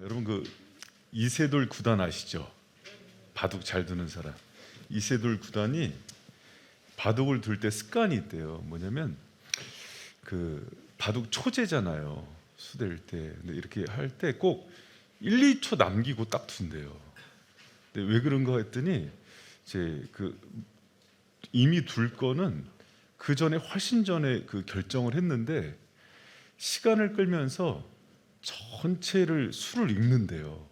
여러분 이세돌 구단 아시죠? 바둑 잘 두는 사람. 이세돌 구단이 바둑을 둘 때 습관이 있대요. 뭐냐면 바둑 초제잖아요. 수될 때. 근데 이렇게 할 때 꼭 1, 2초 남기고 딱 둔대요. 근데 왜 그런가 했더니 이제 이미 둘 거는 그 전에 훨씬 전에 결정을 했는데 시간을 끌면서 전체를 수를 읽는데요.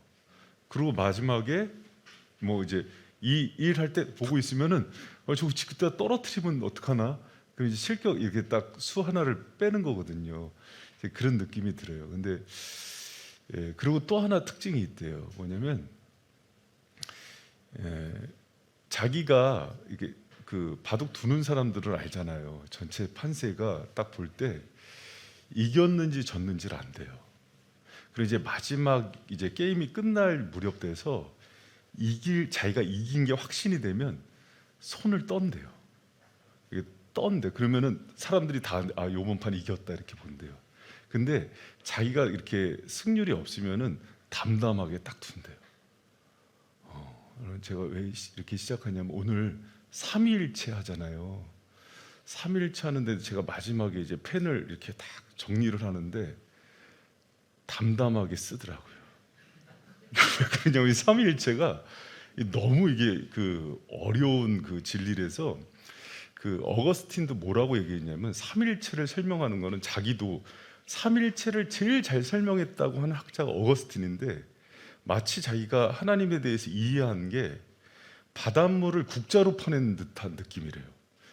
그리고 마지막에 뭐 이제 이 일 할 때 보고 있으면은 저거 그때 떨어뜨리면 어떡하나? 그럼 이제 실격 이렇게 딱 수 하나를 빼는 거거든요. 그런 느낌이 들어요. 근데 그리고 또 하나 특징이 있대요. 뭐냐면 자기가 이게 바둑 두는 사람들을 알잖아요. 전체 판세가 딱 볼 때 이겼는지 졌는지를 안 돼요. 그리고 이제 마지막 이제 게임이 끝날 무렵 돼서 자기가 이긴 게 확신이 되면 손을 떤대요. 이게 떤대. 그러면은 사람들이 다 요번 판 이겼다 이렇게 본대요. 근데 자기가 이렇게 승률이 없으면은 담담하게 딱 둔대요. 제가 왜 이렇게 시작하냐면 오늘 3일체 하잖아요. 3일체 하는데 제가 마지막에 이제 펜을 이렇게 딱 정리를 하는데 담담하게 쓰더라고요. 왜 그러냐면 3일체가 너무 이게 어려운 진리라서 어거스틴도 뭐라고 얘기했냐면 3일체를 설명하는 거는 자기도 3일체를 제일 잘 설명했다고 하는 학자가 어거스틴인데 마치 자기가 하나님에 대해서 이해한 게 바닷물을 국자로 퍼낸 듯한 느낌이래요.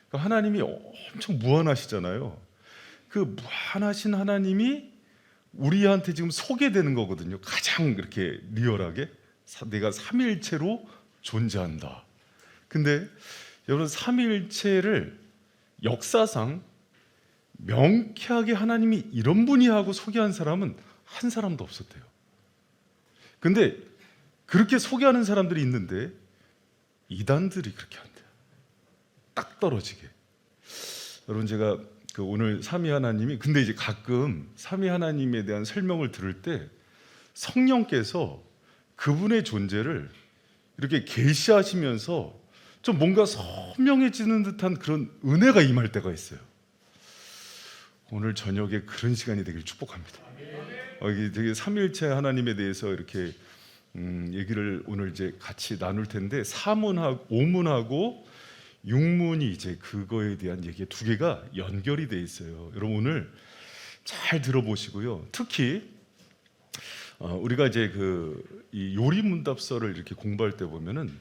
그러니까 하나님이 엄청 무한하시잖아요. 그 무한하신 하나님이 우리한테 지금 소개되는 거거든요. 가장 이렇게 리얼하게 내가 삼위일체로 존재한다. 근데 여러분 삼위일체를 역사상 명쾌하게 하나님이 이런 분이 하고 소개한 사람은 한 사람도 없었대요. 근데 그렇게 소개하는 사람들이 있는데 이단들이 그렇게 한대요. 딱 떨어지게. 여러분 제가 오늘 삼위 하나님이 근데 이제 가끔 삼위 하나님에 대한 설명을 들을 때 성령께서 그분의 존재를 이렇게 계시하시면서 좀 뭔가 선명해지는 듯한 그런 은혜가 임할 때가 있어요. 오늘 저녁에 그런 시간이 되길 축복합니다. 이게 되게 삼위일체 하나님에 대해서 이렇게 얘기를 오늘 이제 같이 나눌 텐데 사문하고 오문하고 육문이 이제 그거에 대한 얘기 두 개가 연결이 돼 있어요. 여러분 오늘 잘 들어보시고요. 특히 우리가 이제 이 요리문답서를 이렇게 공부할 때 보면은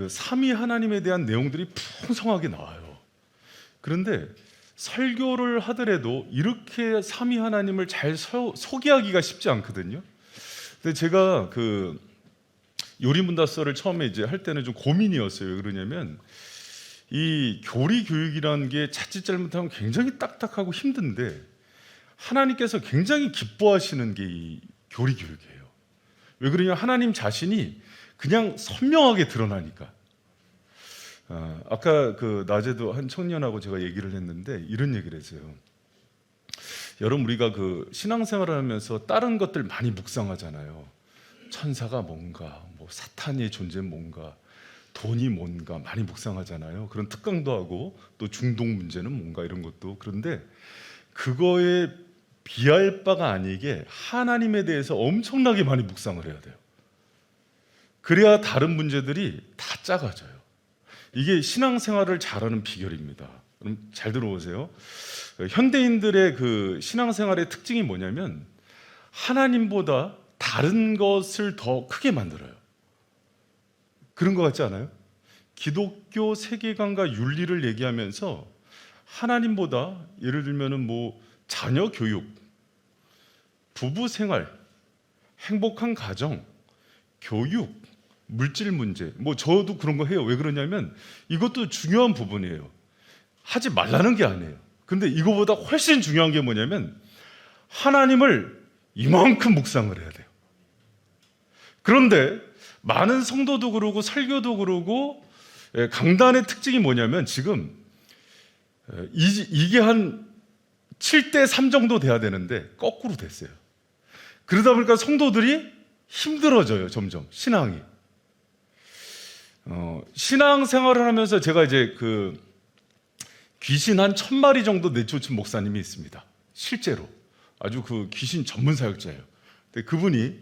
삼위 하나님에 대한 내용들이 풍성하게 나와요. 그런데 설교를 하더라도 이렇게 삼위 하나님을 잘 소개하기가 쉽지 않거든요. 근데 제가 요리문답서를 처음에 이제 할 때는 좀 고민이었어요. 왜 그러냐면 이 교리 교육이라는 게 자칫 잘못하면 굉장히 딱딱하고 힘든데 하나님께서 굉장히 기뻐하시는 게 이 교리 교육이에요. 왜 그러냐? 하나님 자신이 그냥 선명하게 드러나니까. 아까 낮에도 한 청년하고 제가 얘기를 했는데 이런 얘기를 했어요. 여러분 우리가 신앙생활을 하면서 다른 것들 많이 묵상하잖아요. 천사가 뭔가, 뭐 사탄의 존재는 뭔가, 돈이 뭔가 많이 묵상하잖아요. 그런 특강도 하고 또 중동 문제는 뭔가 이런 것도. 그런데 그거에 비할 바가 아니게 하나님에 대해서 엄청나게 많이 묵상을 해야 돼요. 그래야 다른 문제들이 다 작아져요. 이게 신앙생활을 잘하는 비결입니다. 그럼 잘 들어보세요. 현대인들의 신앙생활의 특징이 뭐냐면 하나님보다 다른 것을 더 크게 만들어요. 그런 것 같지 않아요? 기독교 세계관과 윤리를 얘기하면서 하나님보다 예를 들면은 뭐 자녀 교육, 부부 생활, 행복한 가정, 교육, 물질 문제, 뭐 저도 그런 거 해요. 왜 그러냐면 이것도 중요한 부분이에요. 하지 말라는 게 아니에요. 근데 이거보다 훨씬 중요한 게 뭐냐면 하나님을 이만큼 묵상을 해야 돼요. 그런데 많은 성도도 그러고 설교도 그러고 강단의 특징이 뭐냐면 지금 이게 한 7대 3 정도 돼야 되는데 거꾸로 됐어요. 그러다 보니까 성도들이 힘들어져요. 점점 신앙이. 신앙생활을 하면서 제가 이제 그 귀신 한 1000마리 정도 내쫓은 목사님이 있습니다. 실제로 아주 그 귀신 전문 사역자예요. 근데 그분이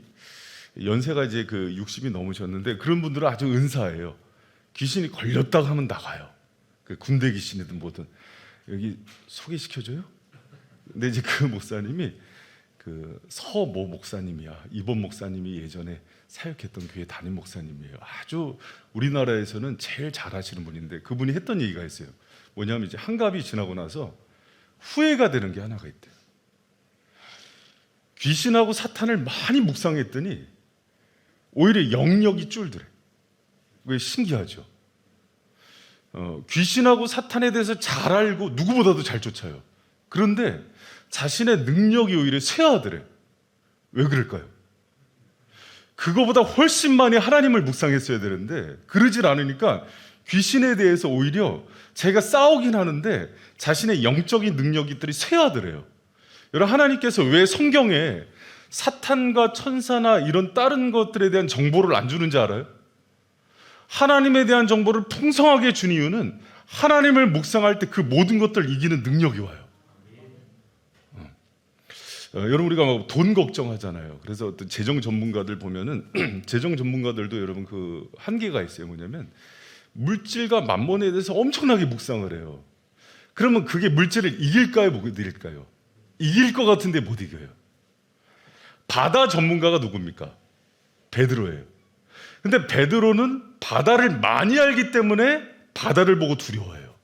연세가 이제 그 60이 넘으셨는데 그런 분들은 아주 은사예요. 귀신이 걸렸다고 하면 나가요. 그 군대 귀신이든 뭐든. 여기 소개시켜줘요? 근데 이제 그 목사님이 그 서모 목사님이야. 이번 목사님이 예전에 사역했던 교회 담임 목사님이에요. 아주 우리나라에서는 제일 잘하시는 분인데 그분이 했던 얘기가 있어요. 뭐냐면 이제 한갑이 지나고 나서 후회가 되는 게 하나가 있대요. 귀신하고 사탄을 많이 묵상했더니 오히려 영역이 줄더래. 왜 신기하죠? 귀신하고 사탄에 대해서 잘 알고 누구보다도 잘 쫓아요. 그런데 자신의 능력이 오히려 쇠하더래. 왜 그럴까요? 그거보다 훨씬 많이 하나님을 묵상했어야 되는데 그러질 않으니까 귀신에 대해서 오히려 자기가 싸우긴 하는데 자신의 영적인 능력들이 쇠하더래요. 여러분, 하나님께서 왜 성경에 사탄과 천사나 이런 다른 것들에 대한 정보를 안 주는지 알아요? 하나님에 대한 정보를 풍성하게 준 이유는 하나님을 묵상할 때 그 모든 것들을 이기는 능력이 와요. 여러분, 우리가 막 돈 걱정하잖아요. 그래서 어떤 재정 전문가들 보면은 재정 전문가들도 여러분 그 한계가 있어요. 뭐냐면 물질과 만몬에 대해서 엄청나게 묵상을 해요. 그러면 그게 물질을 이길까요, 못 이길까요? 이길 것 같은데 못 이겨요. 바다 전문가가 누굽니까? 베드로예요. 근데 베드로는 바다를 많이 알기 때문에 바다를 보고 두려워해요.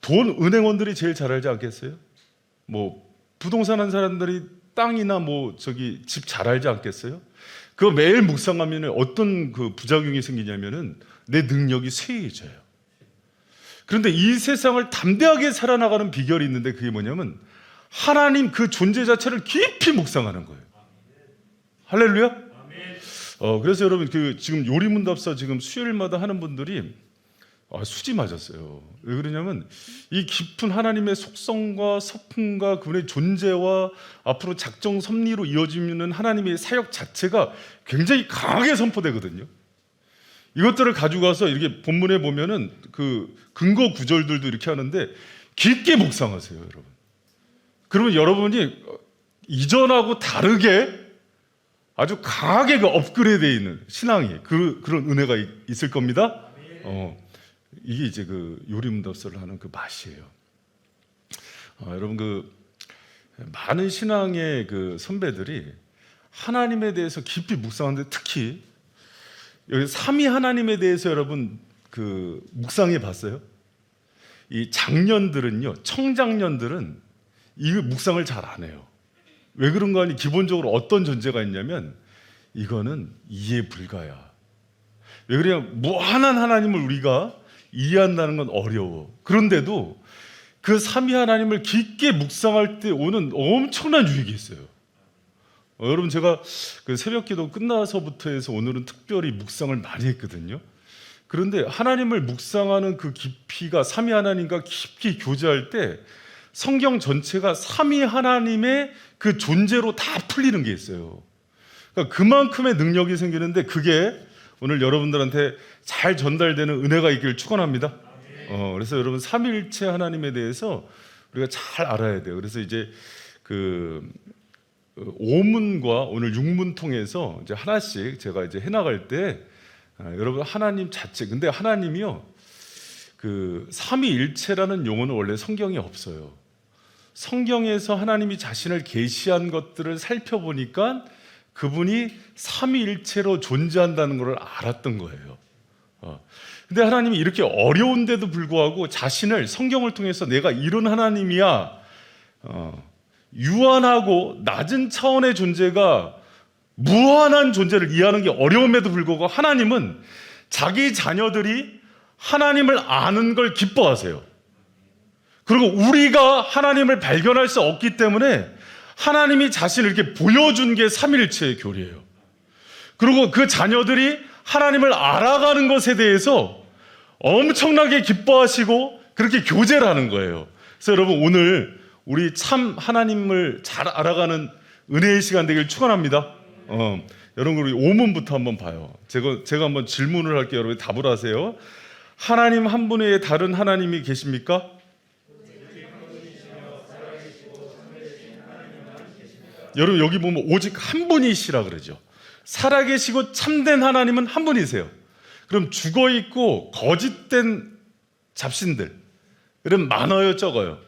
돈 은행원들이 제일 잘 알지 않겠어요? 뭐 부동산 한 사람들이 땅이나 뭐 저기 집 잘 알지 않겠어요? 그거 매일 묵상하면 어떤 그 부작용이 생기냐면은 내 능력이 쇠해져요. 그런데 이 세상을 담대하게 살아나가는 비결이 있는데 그게 뭐냐면 하나님 그 존재 자체를 깊이 묵상하는 거예요. 할렐루야? 그래서 여러분 그 지금 요리문답사 지금 수요일마다 하는 분들이 수지 맞았어요. 왜 그러냐면 이 깊은 하나님의 속성과 서품과 그분의 존재와 앞으로 작정 섭리로 이어지는 하나님의 사역 자체가 굉장히 강하게 선포되거든요. 이것들을 가지고 가서 이렇게 본문에 보면은 그 근거 구절들도 이렇게 하는데 깊게 묵상하세요, 여러분. 그러면 여러분이 이전하고 다르게 아주 강하게 그 업그레이드되어 있는 신앙이 그런 은혜가 있을 겁니다. 이게 이제 그 요리문답서를 하는 그 맛이에요. 여러분 그 많은 신앙의 그 선배들이 하나님에 대해서 깊이 묵상하는데 특히 여기 삼위 하나님에 대해서 여러분 그 묵상해 봤어요? 이 장년들은요, 청장년들은 이 묵상을 잘 안 해요. 왜 그런가 하니 기본적으로 어떤 전제가 있냐면 이거는 이해 불가야. 왜 그래요? 무한한 하나님을 우리가 이해한다는 건 어려워. 그런데도 그 삼위 하나님을 깊게 묵상할 때 오는 엄청난 유익이 있어요. 여러분 제가 그 새벽기도 끝나서부터 해서 오늘은 특별히 묵상을 많이 했거든요. 그런데 하나님을 묵상하는 그 깊이가 삼위 하나님과 깊이 교제할 때 성경 전체가 삼위 하나님의 그 존재로 다 풀리는 게 있어요. 그러니까 그만큼의 능력이 생기는데 그게 오늘 여러분들한테 잘 전달되는 은혜가 있기를 축원합니다. 그래서 여러분 삼위일체 하나님에 대해서 우리가 잘 알아야 돼요. 그래서 이제 그 5문과 오늘 6문 통해서 이제 하나씩 제가 이제 해나갈 때 여러분 하나님 자체, 근데 하나님이요 그 삼위일체라는 용어는 원래 성경에 없어요. 성경에서 하나님이 자신을 계시한 것들을 살펴보니까 그분이 삼위일체로 존재한다는 걸 알았던 거예요. 근데 하나님이 이렇게 어려운데도 불구하고 자신을 성경을 통해서 내가 이런 하나님이야, 유한하고 낮은 차원의 존재가 무한한 존재를 이해하는 게 어려움에도 불구하고 하나님은 자기 자녀들이 하나님을 아는 걸 기뻐하세요. 그리고 우리가 하나님을 발견할 수 없기 때문에 하나님이 자신을 이렇게 보여준 게 삼위일체의 교리예요. 그리고 그 자녀들이 하나님을 알아가는 것에 대해서 엄청나게 기뻐하시고 그렇게 교제를 하는 거예요. 그래서 여러분 우리 참 하나님을 잘 알아가는 은혜의 시간 되길 축원합니다. 여러분 우리 5문부터 한번 봐요. 제가 한번 질문을 할게요. 여러분 답을 하세요. 하나님 한 분 외에 다른 하나님이 계십니까? 여러분 여기 보면 오직 한 분이시라 그러죠. 살아계시고 참된 하나님은 한 분이세요. 그럼 죽어있고 거짓된 잡신들, 그럼 많아요, 적어요?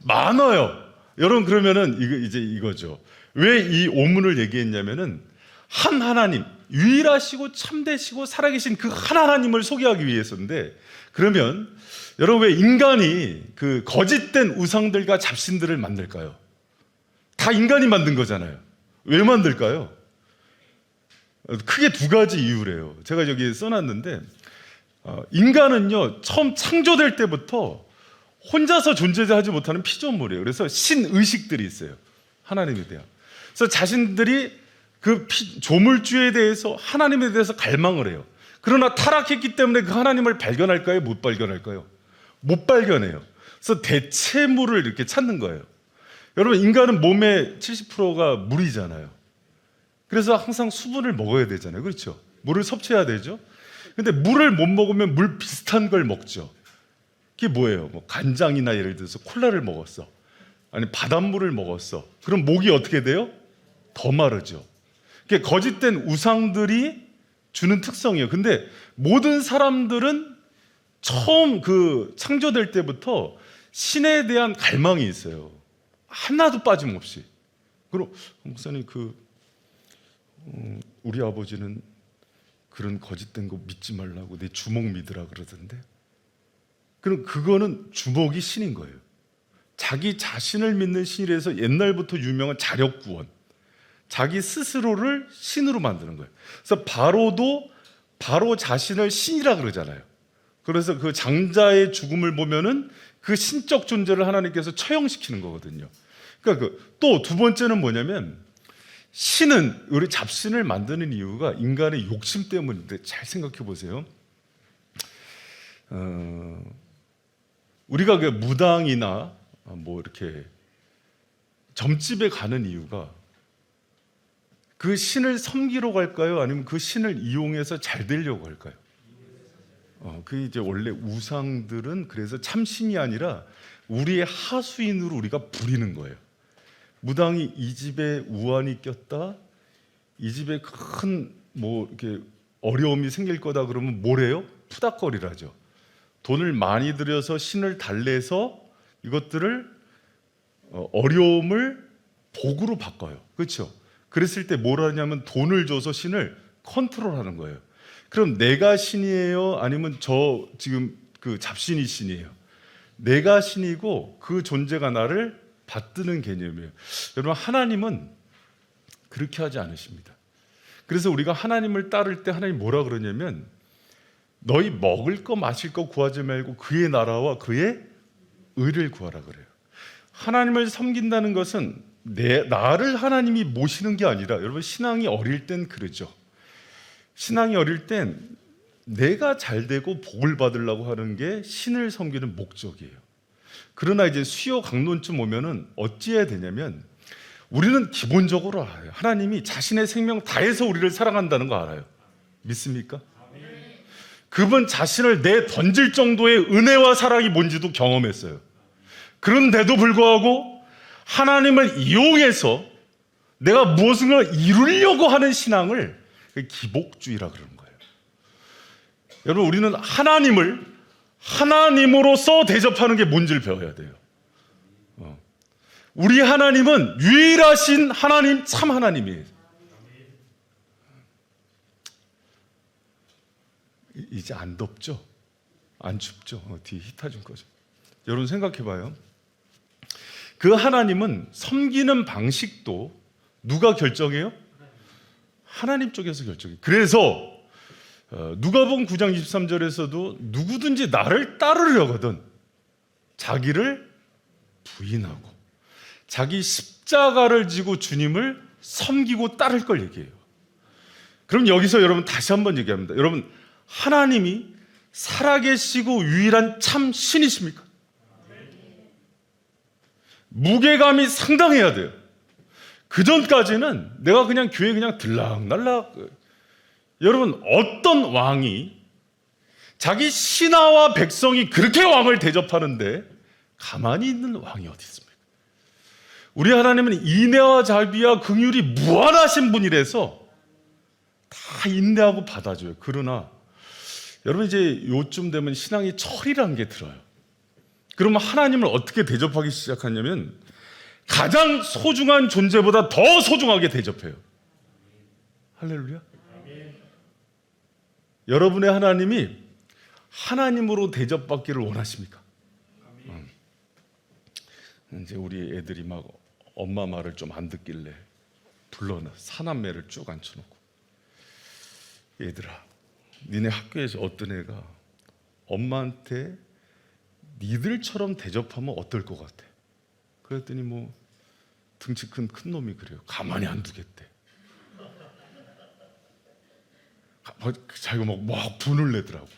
많아요. 여러분 그러면은 이거죠. 왜 이 오문을 얘기했냐면은 한 하나님, 유일하시고 참되시고 살아계신 그 한 하나님을 소개하기 위해서인데, 그러면 여러분 왜 인간이 그 거짓된 우상들과 잡신들을 만들까요? 다 인간이 만든 거잖아요. 왜 만들까요? 크게 두 가지 이유래요. 제가 여기 써놨는데, 인간은요 처음 창조될 때부터 혼자서 존재하지 못하는 피조물이에요. 그래서 신의식들이 있어요, 하나님에 대한. 그래서 자신들이 그 조물주에 대해서, 하나님에 대해서 갈망을 해요. 그러나 타락했기 때문에 그 하나님을 발견할까요? 못 발견할까요? 못 발견해요. 그래서 대체물을 이렇게 찾는 거예요. 여러분 인간은 몸의 70%가 물이잖아요. 그래서 항상 수분을 먹어야 되잖아요. 그렇죠? 물을 섭취해야 되죠. 근데 물을 못 먹으면 물 비슷한 걸 먹죠. 그게 뭐예요? 뭐 간장이나 예를 들어서 콜라를 먹었어, 아니 바닷물을 먹었어. 그럼 목이 어떻게 돼요? 더 마르죠. 그게 거짓된 우상들이 주는 특성이에요. 근데 모든 사람들은 처음 그 창조될 때부터 신에 대한 갈망이 있어요. 하나도 빠짐없이. 그럼 목사님 우리 아버지는 그런 거짓된 거 믿지 말라고 내 주먹 믿으라 그러던데. 그럼 그거는 주먹이 신인 거예요. 자기 자신을 믿는 신이라서 옛날부터 유명한 자력구원, 자기 스스로를 신으로 만드는 거예요. 그래서 바로 자신을 신이라 그러잖아요. 그래서 그 장자의 죽음을 보면은 그 신적 존재를 하나님께서 처형시키는 거거든요. 그러니까 또 두 번째는 뭐냐면, 신은, 우리 잡신을 만드는 이유가 인간의 욕심 때문인데, 잘 생각해 보세요. 우리가 그 무당이나 뭐 이렇게 점집에 가는 이유가 그 신을 섬기러 갈까요? 아니면 그 신을 이용해서 잘 되려고 할까요? 그 이제 원래 우상들은 그래서 참신이 아니라 우리의 하수인으로 우리가 부리는 거예요. 무당이 이 집에 우환이 꼈다, 이 집에 큰 뭐 이렇게 어려움이 생길 거다 그러면 뭐래요? 푸닥거리라죠. 돈을 많이 들여서 신을 달래서 이것들을 어려움을 복으로 바꿔요. 그렇죠? 그랬을 때 뭘 하냐면 돈을 줘서 신을 컨트롤하는 거예요. 그럼 내가 신이에요? 아니면 저 지금 그 잡신이 신이에요? 내가 신이고 그 존재가 나를 받드는 개념이에요. 여러분 하나님은 그렇게 하지 않으십니다. 그래서 우리가 하나님을 따를 때 하나님 뭐라 그러냐면, 너희 먹을 거 마실 거 구하지 말고 그의 나라와 그의 의를 구하라 그래요. 하나님을 섬긴다는 것은 나를 하나님이 모시는 게 아니라, 여러분 신앙이 어릴 땐 그러죠. 신앙이 어릴 땐 내가 잘 되고 복을 받으려고 하는 게 신을 섬기는 목적이에요. 그러나 이제 수요 강론쯤 오면은 어찌해야 되냐면, 우리는 기본적으로 알아요. 하나님이 자신의 생명 다해서 우리를 사랑한다는 거 알아요. 믿습니까? 그분 자신을 내 던질 정도의 은혜와 사랑이 뭔지도 경험했어요. 그런데도 불구하고 하나님을 이용해서 내가 무엇을 이루려고 하는 신앙을 기복주의라 그러는 거예요. 여러분 우리는 하나님을 하나님으로서 대접하는 게 뭔지를 배워야 돼요. 우리 하나님은 유일하신 하나님, 참 하나님이에요. 이제 안 덥죠? 안 춥죠? 뒤에 히터 좀 꺼줘. 여러분 생각해봐요. 그 하나님은 섬기는 방식도 누가 결정해요? 하나님 쪽에서 결정해요. 그래서 누가복음 9장 23절에서도 누구든지 나를 따르려거든 자기를 부인하고 자기 십자가를 지고 주님을 섬기고 따를 걸 얘기해요. 그럼 여기서 여러분 다시 한번 얘기합니다. 여러분 하나님이 살아계시고 유일한 참 신이십니까? 무게감이 상당해야 돼요. 그 전까지는 내가 그냥 교회 그냥 들락날락. 여러분, 어떤 왕이 자기 신하와 백성이 그렇게 왕을 대접하는데 가만히 있는 왕이 어디 있습니까? 우리 하나님은 인애와 자비와 긍휼이 무한하신 분이라서 다 인내하고 받아줘요. 그러나 여러분, 이제 요쯤 되면 신앙의 철이라는 게 들어요. 그러면 하나님을 어떻게 대접하기 시작하냐면 가장 소중한 존재보다 더 소중하게 대접해요. 할렐루야. 여러분의 하나님이 하나님으로 대접받기를 원하십니까? 이제 우리 애들이 막 엄마 말을 좀 안 듣길래 불러놔 사남매를 쭉 앉혀놓고, 얘들아, 니네 학교에서 어떤 애가 엄마한테 니들처럼 대접하면 어떨 것 같아? 그랬더니 뭐 등치 큰 놈이 그래요. 가만히 안 두겠대. 자기가 막 분을 내더라고.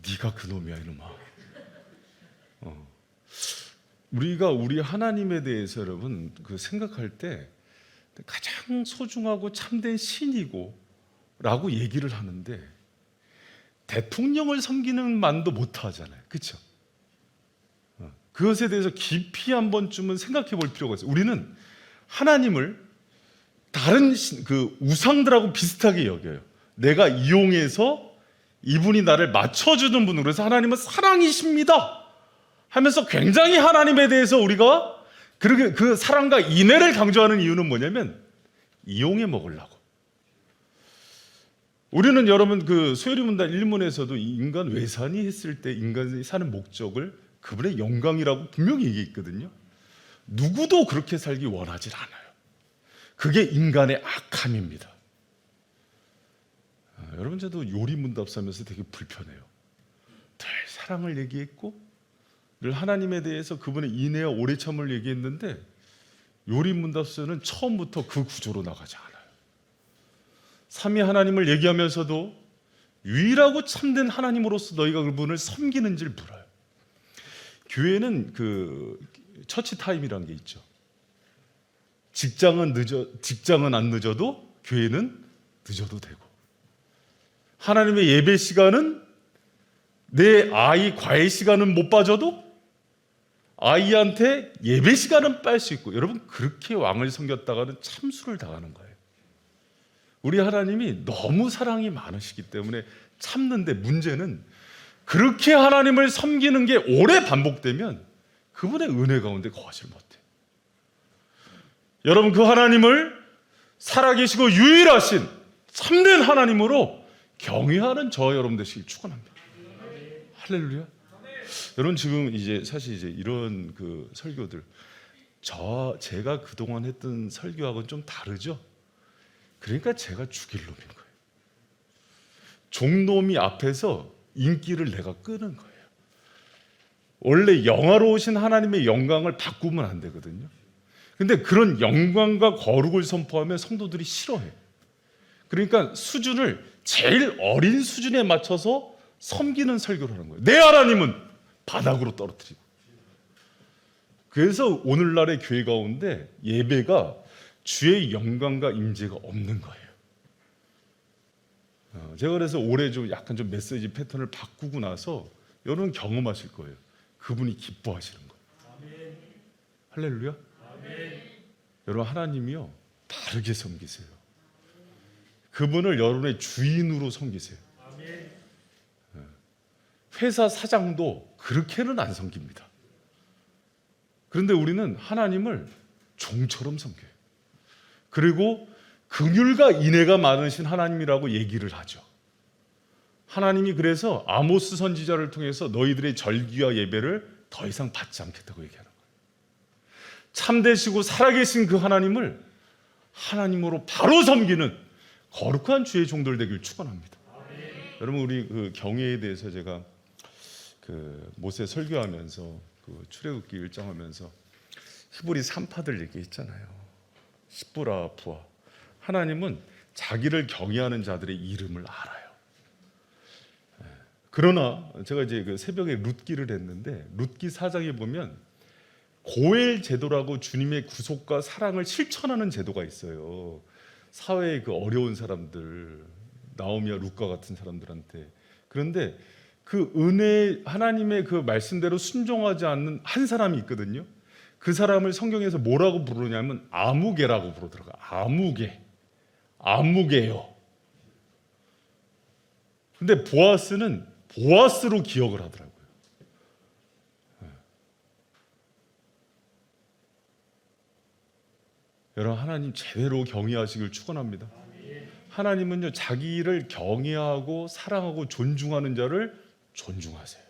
네가 그 놈이야, 이놈아. 우리가 우리 하나님에 대해서 여러분 그 생각할 때 가장 소중하고 참된 신이고 라고 얘기를 하는데 대통령을 섬기는 만도 못하잖아요. 그렇죠? 그것에 대해서 깊이 한 번쯤은 생각해 볼 필요가 있어요. 우리는 하나님을 다른 그 우상들하고 비슷하게 여겨요. 내가 이용해서 이분이 나를 맞춰주는 분으로, 그래서 하나님은 사랑이십니다 하면서 굉장히 하나님에 대해서 우리가 그렇게 그 사랑과 인애를 강조하는 이유는 뭐냐면 이용해 먹으려고. 우리는 여러분 그 소요리문단 1문에서도 인간 외산이 했을 때 인간이 사는 목적을 그분의 영광이라고 분명히 얘기했거든요. 누구도 그렇게 살기 원하지 않아요. 그게 인간의 악함입니다. 여러분, 저도 요리문답사면서 되게 불편해요. 늘 사랑을 얘기했고 늘 하나님에 대해서 그분의 인애와 오래참을 얘기했는데 요리문답서는 처음부터 그 구조로 나가지 않아요. 삼위 하나님을 얘기하면서도 유일하고 참된 하나님으로서 너희가 그분을 섬기는지를 물어요. 교회는 그 처치 타임이라는 게 있죠. 직장은 안 늦어도 교회는 늦어도 되고, 하나님의 예배 시간은 내 아이 과외 시간은 못 빠져도 아이한테 예배 시간은 뺄 수 있고. 여러분, 그렇게 왕을 섬겼다가는 참수를 당하는 거예요. 우리 하나님이 너무 사랑이 많으시기 때문에 참는데, 문제는 그렇게 하나님을 섬기는 게 오래 반복되면 그분의 은혜 가운데 거하지 못해요. 여러분, 그 하나님을 살아계시고 유일하신 참된 하나님으로 경외하는 저 여러분 되시길 축원합니다. 할렐루야. 여러분, 지금 이제 사실 이제 이런 그 설교들 제가 그동안 했던 설교하고는 좀 다르죠. 그러니까 제가 죽일 놈인 거예요. 종놈이 앞에서 인기를 내가 끄는 거예요. 원래 영화로우신 하나님의 영광을 바꾸면 안 되거든요. 근데 그런 영광과 거룩을 선포하면 성도들이 싫어해. 그러니까 수준을 제일 어린 수준에 맞춰서 섬기는 설교를 하는 거예요. 내 하나님은 바닥으로 떨어뜨리고. 그래서 오늘날의 교회 가운데 예배가 주의 영광과 임재가 없는 거예요. 제가 그래서 올해 좀 약간 좀 메시지 패턴을 바꾸고 나서 여러분 경험하실 거예요. 그분이 기뻐하시는 거예요. 할렐루야. 여러분, 하나님이요 바르게 섬기세요. 그분을 여러분의 주인으로 섬기세요. 회사 사장도 그렇게는 안 섬깁니다. 그런데 우리는 하나님을 종처럼 섬겨요. 그리고 긍휼과 인애가 많으신 하나님이라고 얘기를 하죠. 하나님이 그래서 아모스 선지자를 통해서 너희들의 절기와 예배를 더 이상 받지 않겠다고 얘기하는 거예요. 참되시고 살아계신 그 하나님을 하나님으로 바로 섬기는 거룩한 주의 종들 되길 축원합니다. 여러분, 우리 그 경외에 대해서 제가 그 모세 설교하면서 그 출애굽기 1장 하면서 히브리 3파들 얘기했잖아요. 십부라 부하. 하나님은 자기를 경외하는 자들의 이름을 알아요. 그러나 제가 이제 그 새벽에 룻기를 했는데 룻기 4장에 보면 고엘 제도라고 주님의 구속과 사랑을 실천하는 제도가 있어요. 사회의 그 어려운 사람들, 나오미와 루카 같은 사람들한테. 그런데 그 은혜, 하나님의 그 말씀대로 순종하지 않는 한 사람이 있거든요. 그 사람을 성경에서 뭐라고 부르냐면 아무개라고 부르더라고요. 아무개요. 근데 보아스는 보아스로 기억을 하더라고요. 여러분, 하나님 제대로 경외하시길 축원합니다. 하나님은요, 자기를 경외하고 사랑하고 존중하는 자를 존중하세요.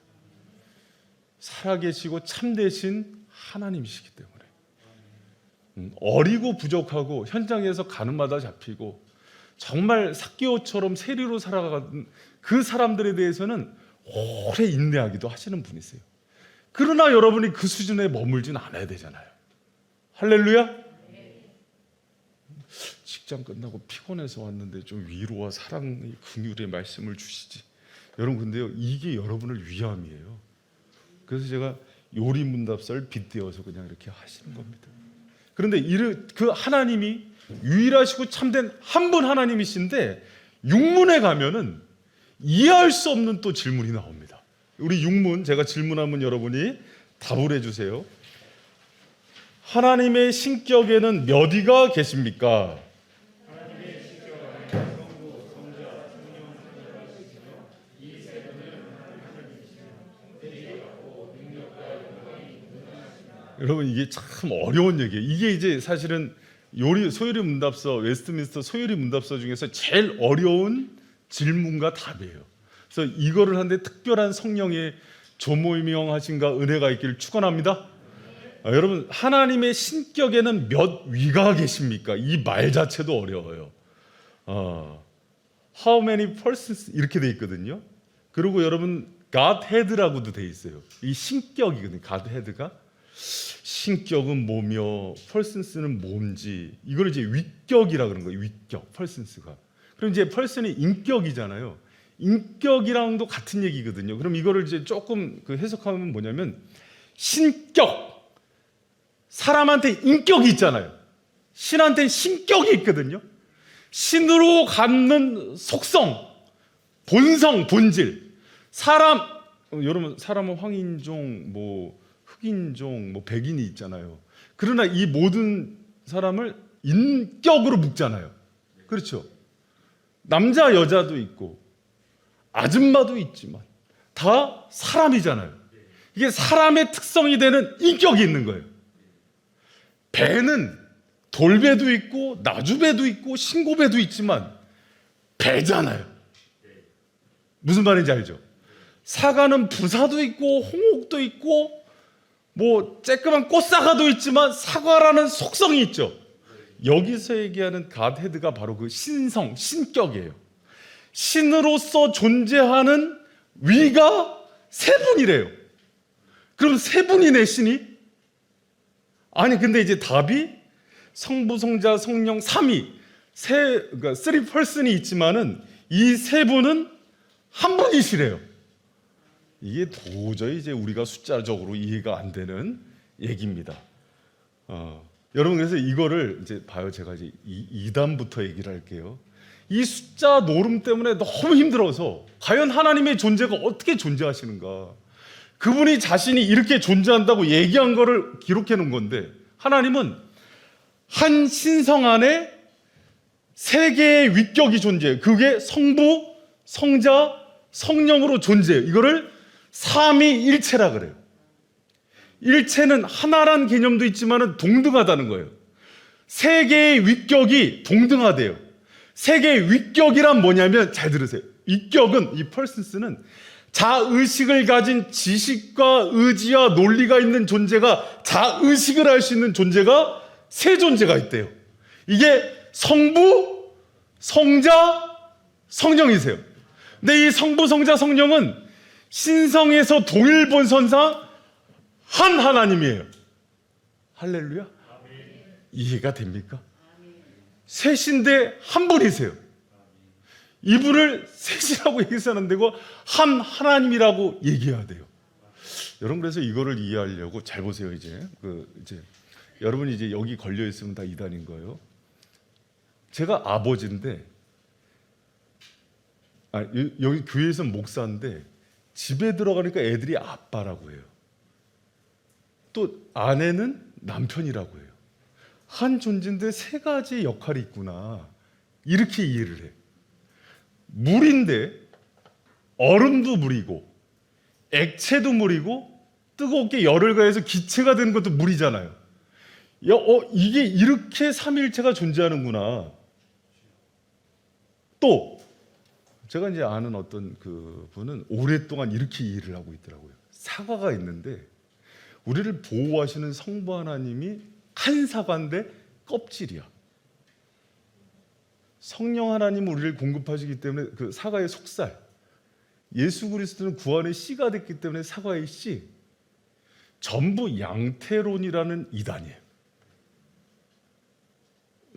살아계시고 참되신 하나님이시기 때문에 어리고 부족하고 현장에서 가늠마다 잡히고 정말 삭개오처럼 세리로 살아가는 그 사람들에 대해서는 오래 인내하기도 하시는 분이세요. 그러나 여러분이 그 수준에 머물진 않아야 되잖아요. 할렐루야. 직장 끝나고 피곤해서 왔는데 좀 위로와 사랑의 긍휼의 말씀을 주시지. 여러분, 근데요, 이게 여러분을 위함이에요. 그래서 제가 요리 문답사를 빗대어서 그냥 이렇게 하시는 겁니다. 그런데 그 하나님이 유일하시고 참된 한 분 하나님이신데 육문에 가면은 이해할 수 없는 또 질문이 나옵니다. 우리 육문 제가 질문하면 여러분이 답을 해주세요. 하나님의 신격에는 몇 위가 계십니까? 여러분, 이게 참 어려운 얘기예요. 이게 이제 사실은 소요리 문답서, 웨스트민스터 소요리 문답서 중에서 제일 어려운 질문과 답이에요. 그래서 이거를 하는데 특별한 성령의 조모임명하신가 은혜가 있기를 축원합니다. 여러분, 하나님의 신격에는 몇 위가 계십니까? 이 말 자체도 어려워요. How many persons 이렇게 돼 있거든요. 그리고 여러분, Godhead라고도 돼 있어요. 이 신격이거든요. Godhead가. 신격은 뭐며 persons는 뭔지, 이걸 이제 위격이라 그런 거예요. 위격, persons가. 그럼 이제 person이 인격이잖아요. 인격이랑도 같은 얘기거든요. 그럼 이거를 이제 조금 그 해석하면 뭐냐면, 신격, 사람한테 인격이 있잖아요. 신한테 신격이 있거든요. 신으로 갖는 속성, 본성, 본질. 여러분, 사람은 황인종, 흑인종, 백인이 있잖아요. 그러나 이 모든 사람을 인격으로 묶잖아요. 그렇죠? 남자, 여자도 있고 아줌마도 있지만 다 사람이잖아요. 이게 사람의 특성이 되는 인격이 있는 거예요. 배는 돌배도 있고 나주배도 있고 신고배도 있지만 배잖아요. 무슨 말인지 알죠? 사과는 부사도 있고 홍옥도 있고 쬐끄만 꽃사과도 있지만 사과라는 속성이 있죠. 여기서 얘기하는 갓헤드가 바로 그 신성, 신격이에요. 신으로서 존재하는 위가 세 분이래요. 그럼 세 분이네, 신이? 아니, 근데 이제 답이 성부, 성자, 성령, 삼위, 그러니까 3persons이 있지만은 이 세 분은 한 분이시래요. 이게 도저히 이제 우리가 숫자적으로 이해가 안 되는 얘기입니다. 여러분, 그래서 이거를 이제 봐요. 제가 이제 2단부터 얘기를 할게요. 이 숫자 노름 때문에 너무 힘들어서 과연 하나님의 존재가 어떻게 존재하시는가? 그분이 자신이 이렇게 존재한다고 얘기한 거를 기록해 놓은 건데, 하나님은 한 신성 안에 세 개의 위격이 존재해요. 그게 성부, 성자, 성령으로 존재해요. 이거를 삼위일체라 그래요. 일체는 하나란 개념도 있지만 동등하다는 거예요. 세 개의 위격이 동등하대요. 세 개의 위격이란 뭐냐면, 잘 들으세요. 위격은, 이 persons는 자의식을 가진 지식과 의지와 논리가 있는 존재가, 자의식을 할 수 있는 존재가 세 존재가 있대요. 이게 성부, 성자, 성령이세요. 근데 이 성부, 성자, 성령은 신성에서 동일본선상 한 하나님이에요. 할렐루야. 이해가 됩니까? 셋인데 한 분이세요. 이분을 셋이라고 얘기해서는 안 되고 한 하나님이라고 얘기해야 돼요. 여러분, 그래서 이거를 이해하려고 잘 보세요. 이제 여러분이 이제 여기 걸려 있으면 다 이단인 거예요. 제가 아버지인데, 여기 교회에서 목사인데 집에 들어가니까 애들이 아빠라고 해요. 또 아내는 남편이라고 해요. 한 존재인데 세 가지 역할이 있구나, 이렇게 이해를 해. 물인데 얼음도 물이고 액체도 물이고 뜨겁게 열을 가해서 기체가 되는 것도 물이잖아요. 이게 이렇게 삼위일체가 존재하는구나. 또 제가 이제 아는 어떤 그 분은 오랫동안 이렇게 이해를 하고 있더라고요. 사과가 있는데 우리를 보호하시는 성부 하나님이 한 사과인데 껍질이야. 성령 하나님은 우리를 공급하시기 때문에 그 사과의 속살, 예수 그리스도는 구원의 씨가 됐기 때문에 사과의 씨, 전부 양태론이라는 이단이에요.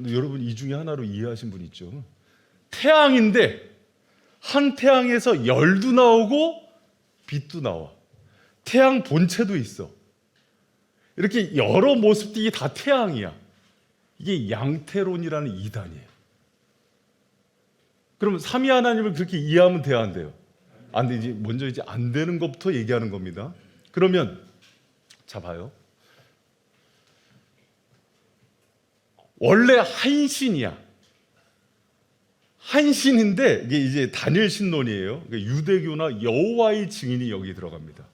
여러분, 이 중에 하나로 이해하신 분 있죠? 태양인데 한 태양에서 열도 나오고 빛도 나와. 태양 본체도 있어. 이렇게 여러 모습들이 다 태양이야. 이게 양태론이라는 이단이에요. 그럼 삼위 하나님을 그렇게 이해하면 돼야 안 돼요? 안 되지. 먼저 이제 안 되는 것부터 얘기하는 겁니다. 그러면 자 봐요. 원래 한신이야. 한신인데 이게 이제 단일 신론이에요. 유대교나 여호와의 증인이 여기 들어갑니다.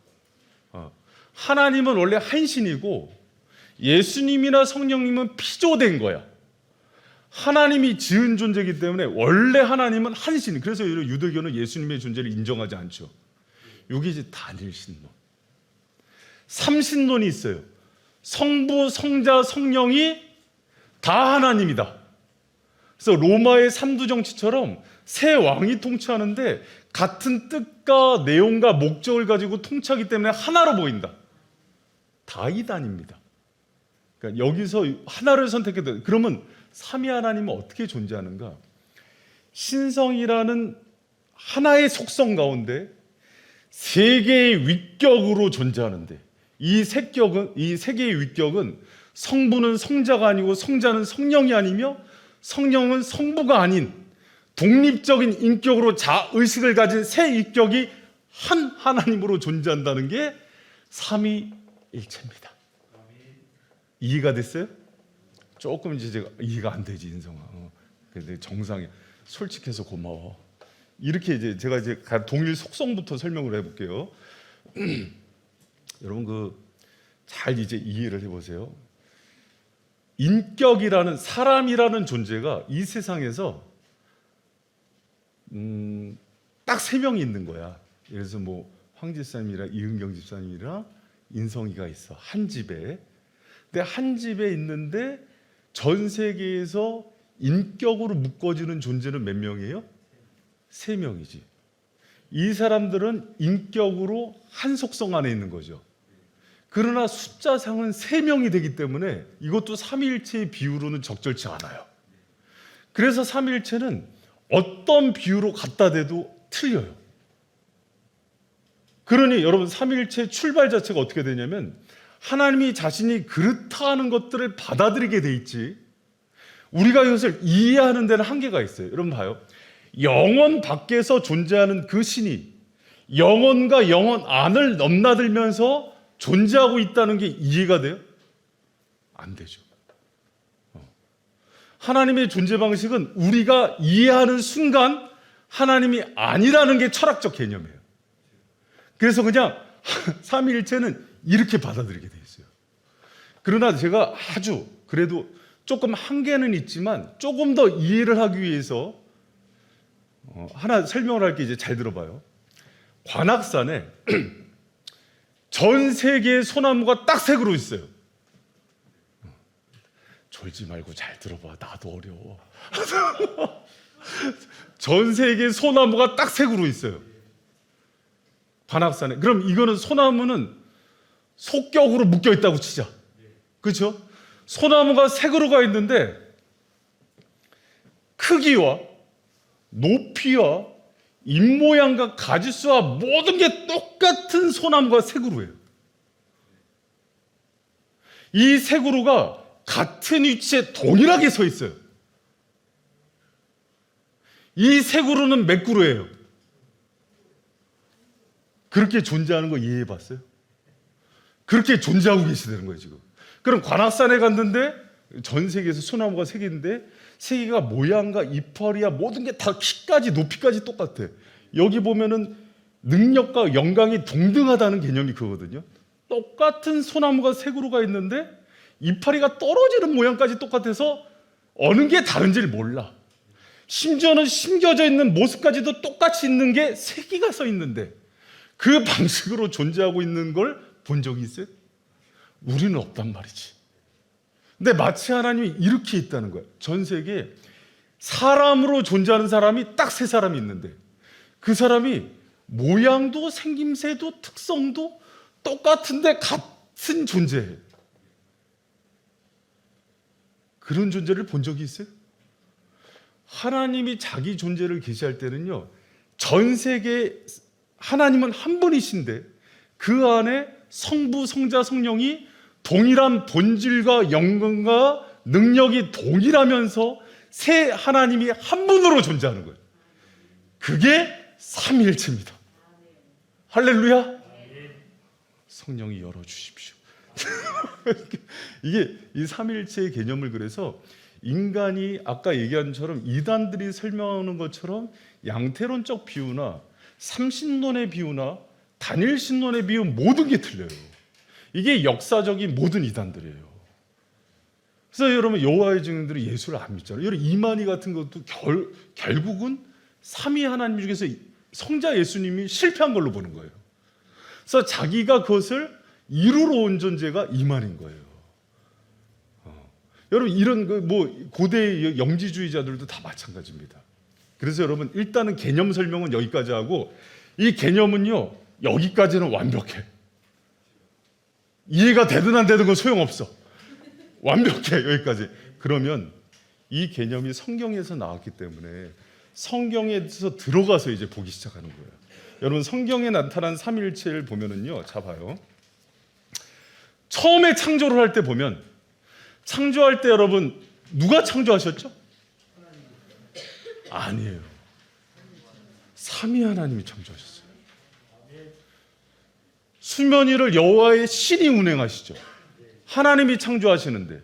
하나님은 원래 한신이고 예수님이나 성령님은 피조된 거야. 하나님이 지은 존재이기 때문에 원래 하나님은 한신. 그래서 유대교는 예수님의 존재를 인정하지 않죠. 이게 이제 단일 신론. 삼신론이 있어요. 성부, 성자, 성령이 다 하나님이다. 그래서 로마의 삼두 정치처럼 세 왕이 통치하는데 같은 뜻과 내용과 목적을 가지고 통치하기 때문에 하나로 보인다. 다 이단입니다. 그러니까 여기서 하나를 선택해도, 그러면 삼위 하나님은 어떻게 존재하는가? 신성이라는 하나의 속성 가운데 세 개의 위격으로 존재하는데, 이 세 개의 위격은 성부는 성자가 아니고 성자는 성령이 아니며 성령은 성부가 아닌 독립적인 인격으로 자의식을 가진 세 인격이 한 하나님으로 존재한다는 게 삼위일체입니다. 이해가 됐어요? 조금 이제 제가 이해가 안 되지, 인성아. 근데 정상이 솔직해서 고마워. 이렇게 이제 제가 이제 동일 속성부터 설명을 해볼게요. 여러분 잘 이제 이해를 해보세요. 인격이라는 사람이라는 존재가 이 세상에서 딱 세 명이 있는 거야. 그래서 황 집사님이랑 이은경 집사님이랑 인성이가 있어, 한 집에. 근데 한 집에 있는데 전 세계에서 인격으로 묶어지는 존재는 몇 명이에요? 세 명이지. 이 사람들은 인격으로 한 속성 안에 있는 거죠. 그러나 숫자상은 세 명이 되기 때문에 이것도 삼위일체의 비유로는 적절치 않아요. 그래서 삼위일체는 어떤 비유로 갖다 대도 틀려요. 그러니 여러분, 삼위일체의 출발 자체가 어떻게 되냐면 하나님이 자신이 그렇다 하는 것들을 받아들이게 돼 있지, 우리가 이것을 이해하는 데는 한계가 있어요. 여러분 봐요. 영원 밖에서 존재하는 그 신이 영혼과 영혼 안을 넘나들면서 존재하고 있다는 게 이해가 돼요? 안 되죠. 하나님의 존재 방식은 우리가 이해하는 순간 하나님이 아니라는 게 철학적 개념이에요. 그래서 그냥 삼위일체는 이렇게 받아들이게 돼 있어요. 그러나 제가 아주 그래도 조금 한계는 있지만 조금 더 이해를 하기 위해서 하나 설명을 할게. 이제 잘 들어봐요. 관악산에 전 세계의 소나무가 딱 세 그루 있어요. 졸지 말고 잘 들어봐. 나도 어려워. 전 세계의 소나무가 딱 세 그루 있어요. 관악산에. 그럼 이거는 소나무는 속격으로 묶여 있다고 치자. 그렇죠? 소나무가 세 그루가 있는데 크기와 높이와 입모양과 가지수와 모든 게 똑같은 소나무가 세 그루예요. 이 세 그루가 같은 위치에 동일하게 서 있어요. 이 세 그루는 몇 그루예요? 그렇게 존재하는 거 이해해 봤어요? 그렇게 존재하고 계시다는 거예요, 지금. 그럼 관악산에 갔는데 전 세계에서 소나무가 세 개인데 세 개가 모양과 이파리야 모든 게 다 키까지 높이까지 똑같아. 여기 보면은 능력과 영광이 동등하다는 개념이 그거거든요. 똑같은 소나무가 세 그루가 있는데 이파리가 떨어지는 모양까지 똑같아서 어느 게 다른지를 몰라. 심지어는 심겨져 있는 모습까지도 똑같이 있는 게 세 개가 서 있는데 그 방식으로 존재하고 있는 걸 본 적이 있어요? 우리는 없단 말이지. 근데 마치 하나님이 이렇게 있다는 거야. 전 세계에 사람으로 존재하는 사람이 딱 세 사람이 있는데 그 사람이 모양도 생김새도 특성도 똑같은데 같은 존재예요. 그런 존재를 본 적이 있어요? 하나님이 자기 존재를 계시할 때는요, 전 세계 하나님은 한 분이신데 그 안에 성부, 성자, 성령이 동일한 본질과 영광과 능력이 동일하면서 세 하나님이 한 분으로 존재하는 거예요. 그게 삼위일체입니다. 할렐루야. 성령이 열어주십시오. 이게 이 삼위일체의 개념을 그래서 인간이 아까 얘기한 것처럼 이단들이 설명하는 것처럼 양태론적 비유나 삼신론의 비유나 단일신론의 비유 모든 게 틀려요. 이게 역사적인 모든 이단들이에요. 그래서 여러분 여호와의 증인들이 예수를 안 믿잖아요. 여러분 이만희 같은 것도 결국은 삼위 하나님 중에서 성자 예수님이 실패한 걸로 보는 거예요. 그래서 자기가 그것을 이루러 온 존재가 이만인 거예요. 여러분 이런 고대 영지주의자들도 다 마찬가지입니다. 그래서 여러분 일단은 개념 설명은 여기까지 하고 이 개념은요 여기까지는 완벽해. 이해가 되든 안 되든 건 소용없어. 완벽해 여기까지. 그러면 이 개념이 성경에서 나왔기 때문에 성경에서 들어가서 이제 보기 시작하는 거예요. 여러분 성경에 나타난 삼위일체를 보면은요, 자 봐요. 처음에 창조를 할 때 보면 창조할 때 여러분 누가 창조하셨죠? 아니에요. 삼위 하나님이 창조하셨어요. 수면 위를 여호와의 신이 운행하시죠. 하나님이 창조하시는데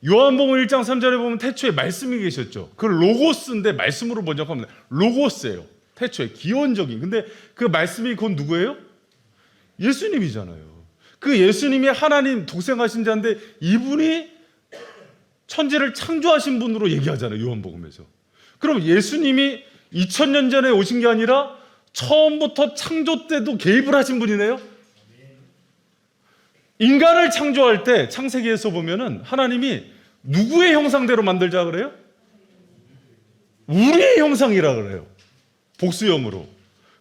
요한복음 1장 3절에 보면 태초에 말씀이 계셨죠. 그 로고스인데 말씀으로 번역하면 로고스예요. 태초에 기원적인. 근데 그 말씀이 그건 누구예요? 예수님이잖아요. 그 예수님이 하나님 독생하신 자인데 이분이 천지를 창조하신 분으로 얘기하잖아요. 요한복음에서. 그럼 예수님이 2000년 전에 오신 게 아니라 처음부터 창조 때도 개입을 하신 분이네요. 인간을 창조할 때 창세기에서 보면은 하나님이 누구의 형상대로 만들자 그래요? 우리의 형상이라 그래요. 복수형으로.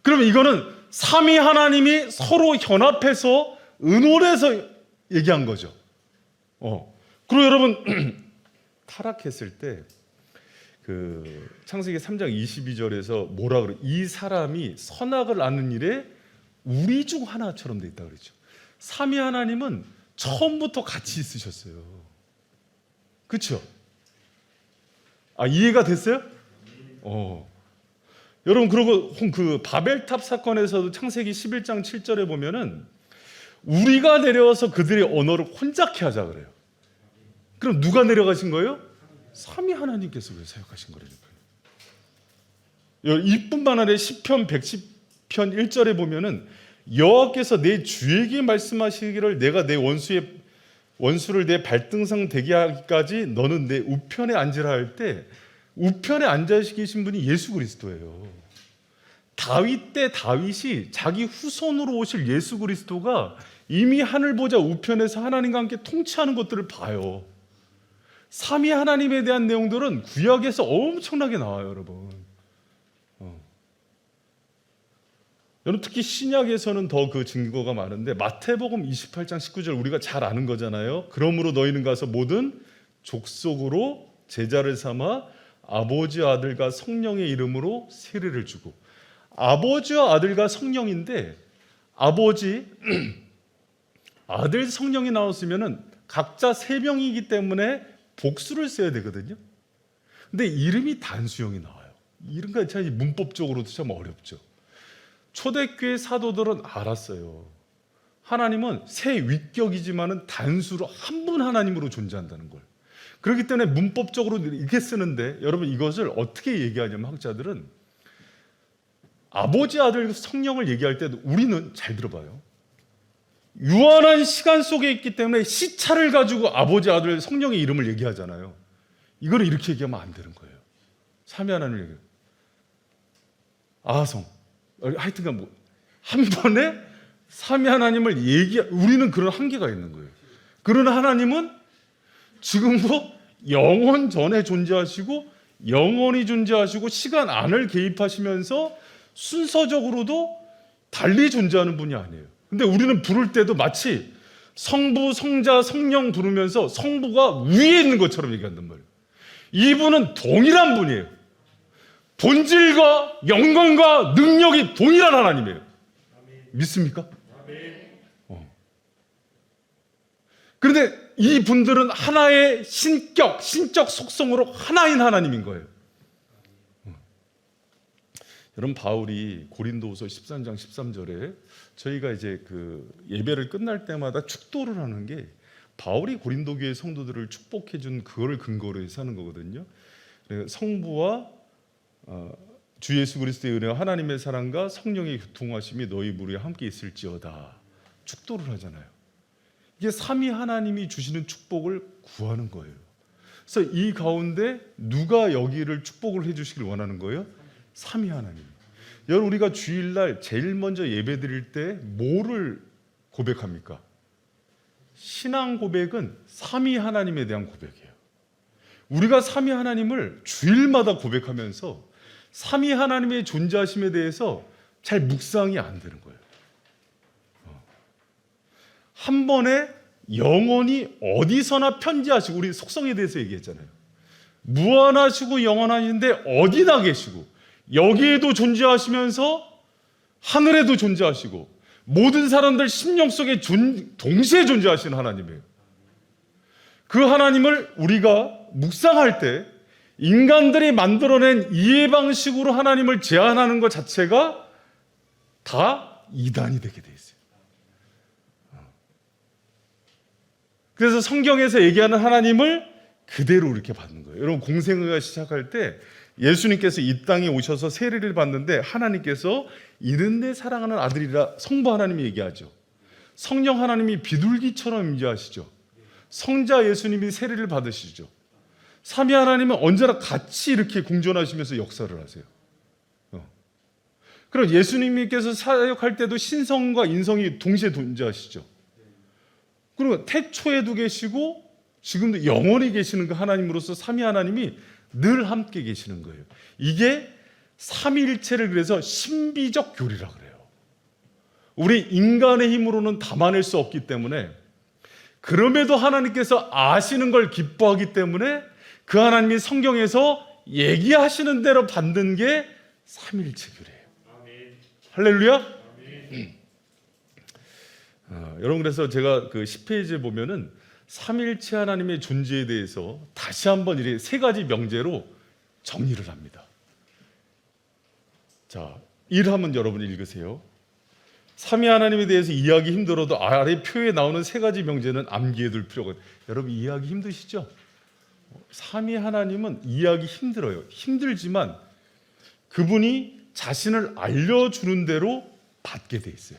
그러면 이거는 삼위 하나님이 서로 현합해서 의논해서 얘기한 거죠. 그리고 여러분 타락했을 때 그 창세기 3장 22절에서 뭐라 그래? 이 사람이 선악을 아는 일에 우리 중 하나처럼 돼 있다 그랬죠. 삼위 하나님은 처음부터 같이 있으셨어요. 그렇죠? 이해가 됐어요? 여러분 그리고 그 바벨탑 사건에서도 창세기 11장 7절에 보면은 우리가 내려와서 그들의 언어를 혼잡케 하자 그래요. 그럼 누가 내려가신 거예요? 삼위 하나님께서 왜 사역하신 거라니까요. 이뿐만 아니라 시편 110편 1절에 보면은 여호와께서 내 주에게 말씀하시기를 내가 내 원수를 내 발등상 되게 하기까지 너는 내 우편에 앉으라 할 때 우편에 앉아 계신 분이 예수 그리스도예요. 다윗 때 다윗이 자기 후손으로 오실 예수 그리스도가 이미 하늘 보좌 우편에서 하나님과 함께 통치하는 것들을 봐요. 삼위 하나님에 대한 내용들은 구약에서 엄청나게 나와요, 여러분. 여러분 특히 신약에서는 더 그 증거가 많은데 마태복음 28장 19절 우리가 잘 아는 거잖아요. 그러므로 너희는 가서 모든 족속으로 제자를 삼아 아버지와 아들과 성령의 이름으로 세례를 주고. 아버지와 아들과 성령인데 아버지, 아들, 성령이 나왔으면은 각자 3명이기 때문에 복수를 써야 되거든요. 근데 이름이 단수형이 나와요. 이름과 참 문법적으로도 참 어렵죠. 초대교회 사도들은 알았어요. 하나님은 세 위격이지만은 단수로 한 분 하나님으로 존재한다는 걸. 그렇기 때문에 문법적으로 이렇게 쓰는데, 여러분 이것을 어떻게 얘기하냐면 학자들은 아버지, 아들, 성령을 얘기할 때도 우리는 잘 들어봐요. 유한한 시간 속에 있기 때문에 시차를 가지고 아버지, 아들, 성령의 이름을 얘기하잖아요. 이거를 이렇게 얘기하면 안 되는 거예요. 삼위 하나님을 얘기해요. 아성, 하여튼간 한 번에 삼위 하나님을 우리는 그런 한계가 있는 거예요. 그러나 하나님은 지금도 영원 전에 존재하시고 영원히 존재하시고 시간 안을 개입하시면서 순서적으로도 달리 존재하는 분이 아니에요. 근데 우리는 부를 때도 마치 성부, 성자, 성령 부르면서 성부가 위에 있는 것처럼 얘기한단 말이에요. 이분은 동일한 분이에요. 본질과 영광과 능력이 동일한 하나님이에요. 믿습니까? 그런데 이 분들은 하나의 신격, 신적 속성으로 하나인 하나님인 거예요. 여러분, 바울이 고린도후서 13장 13절에 저희가 이제 그 예배를 끝날 때마다 축도를 하는 게 바울이 고린도 교회 성도들을 축복해 준 그거를 근거로 해서 하는 거거든요. 성부와 주 예수 그리스도의 은혜와 하나님의 사랑과 성령의 교통하심이 너희 무리에 함께 있을지어다. 축도를 하잖아요. 이게 삼위 하나님이 주시는 축복을 구하는 거예요. 그래서 이 가운데 누가 여기를 축복을 해주시길 원하는 거예요? 삼위 하나님. 여러분, 우리가 주일날 제일 먼저 예배 드릴 때 뭐를 고백합니까? 신앙 고백은 삼위 하나님에 대한 고백이에요. 우리가 삼위 하나님을 주일마다 고백하면서 삼위 하나님의 존재하심에 대해서 잘 묵상이 안 되는 거예요. 한 번에 영원히 어디서나 편지하시고, 우리 속성에 대해서 얘기했잖아요. 무한하시고 영원하신데 어디나 계시고 여기에도 존재하시면서 하늘에도 존재하시고 모든 사람들 심령 속에 동시에 존재하시는 하나님이에요. 그 하나님을 우리가 묵상할 때 인간들이 만들어낸 이해 방식으로 하나님을 제한하는 것 자체가 다 이단이 되게 돼 있어요. 그래서 성경에서 얘기하는 하나님을 그대로 이렇게 받는 거예요. 여러분, 공생애가 시작할 때 예수님께서 이 땅에 오셔서 세례를 받는데 하나님께서 이는 내 사랑하는 아들이라 성부 하나님이 얘기하죠. 성령 하나님이 비둘기처럼 임재하시죠. 성자 예수님이 세례를 받으시죠. 삼위 하나님은 언제나 같이 이렇게 공존하시면서 역사를 하세요. 그럼 예수님께서 사역할 때도 신성과 인성이 동시에 존재하시죠. 그리고 태초에도 계시고 지금도 영원히 계시는 그 하나님으로서 삼위 하나님이 늘 함께 계시는 거예요. 이게 삼위일체를 그래서 신비적 교리라 그래요. 우리 인간의 힘으로는 담아낼 수 없기 때문에, 그럼에도 하나님께서 아시는 걸 기뻐하기 때문에 그 하나님이 성경에서 얘기하시는 대로 받는 게 삼위일체 교리예요. 아멘. 할렐루야. 아멘. 여러분, 그래서 제가 그 10페이지에 보면은 삼위일체 하나님의 존재에 대해서 다시 한번 이렇게 세 가지 명제로 정리를 합니다. 자, 1하면 여러분 읽으세요. 삼위 하나님에 대해서 이해하기 힘들어도 아래 표에 나오는 세 가지 명제는 암기해둘 필요가 있어요. 여러분, 이해하기 힘드시죠? 삼위 하나님은 이해하기 힘들어요. 힘들지만 그분이 자신을 알려주는 대로 받게 돼 있어요.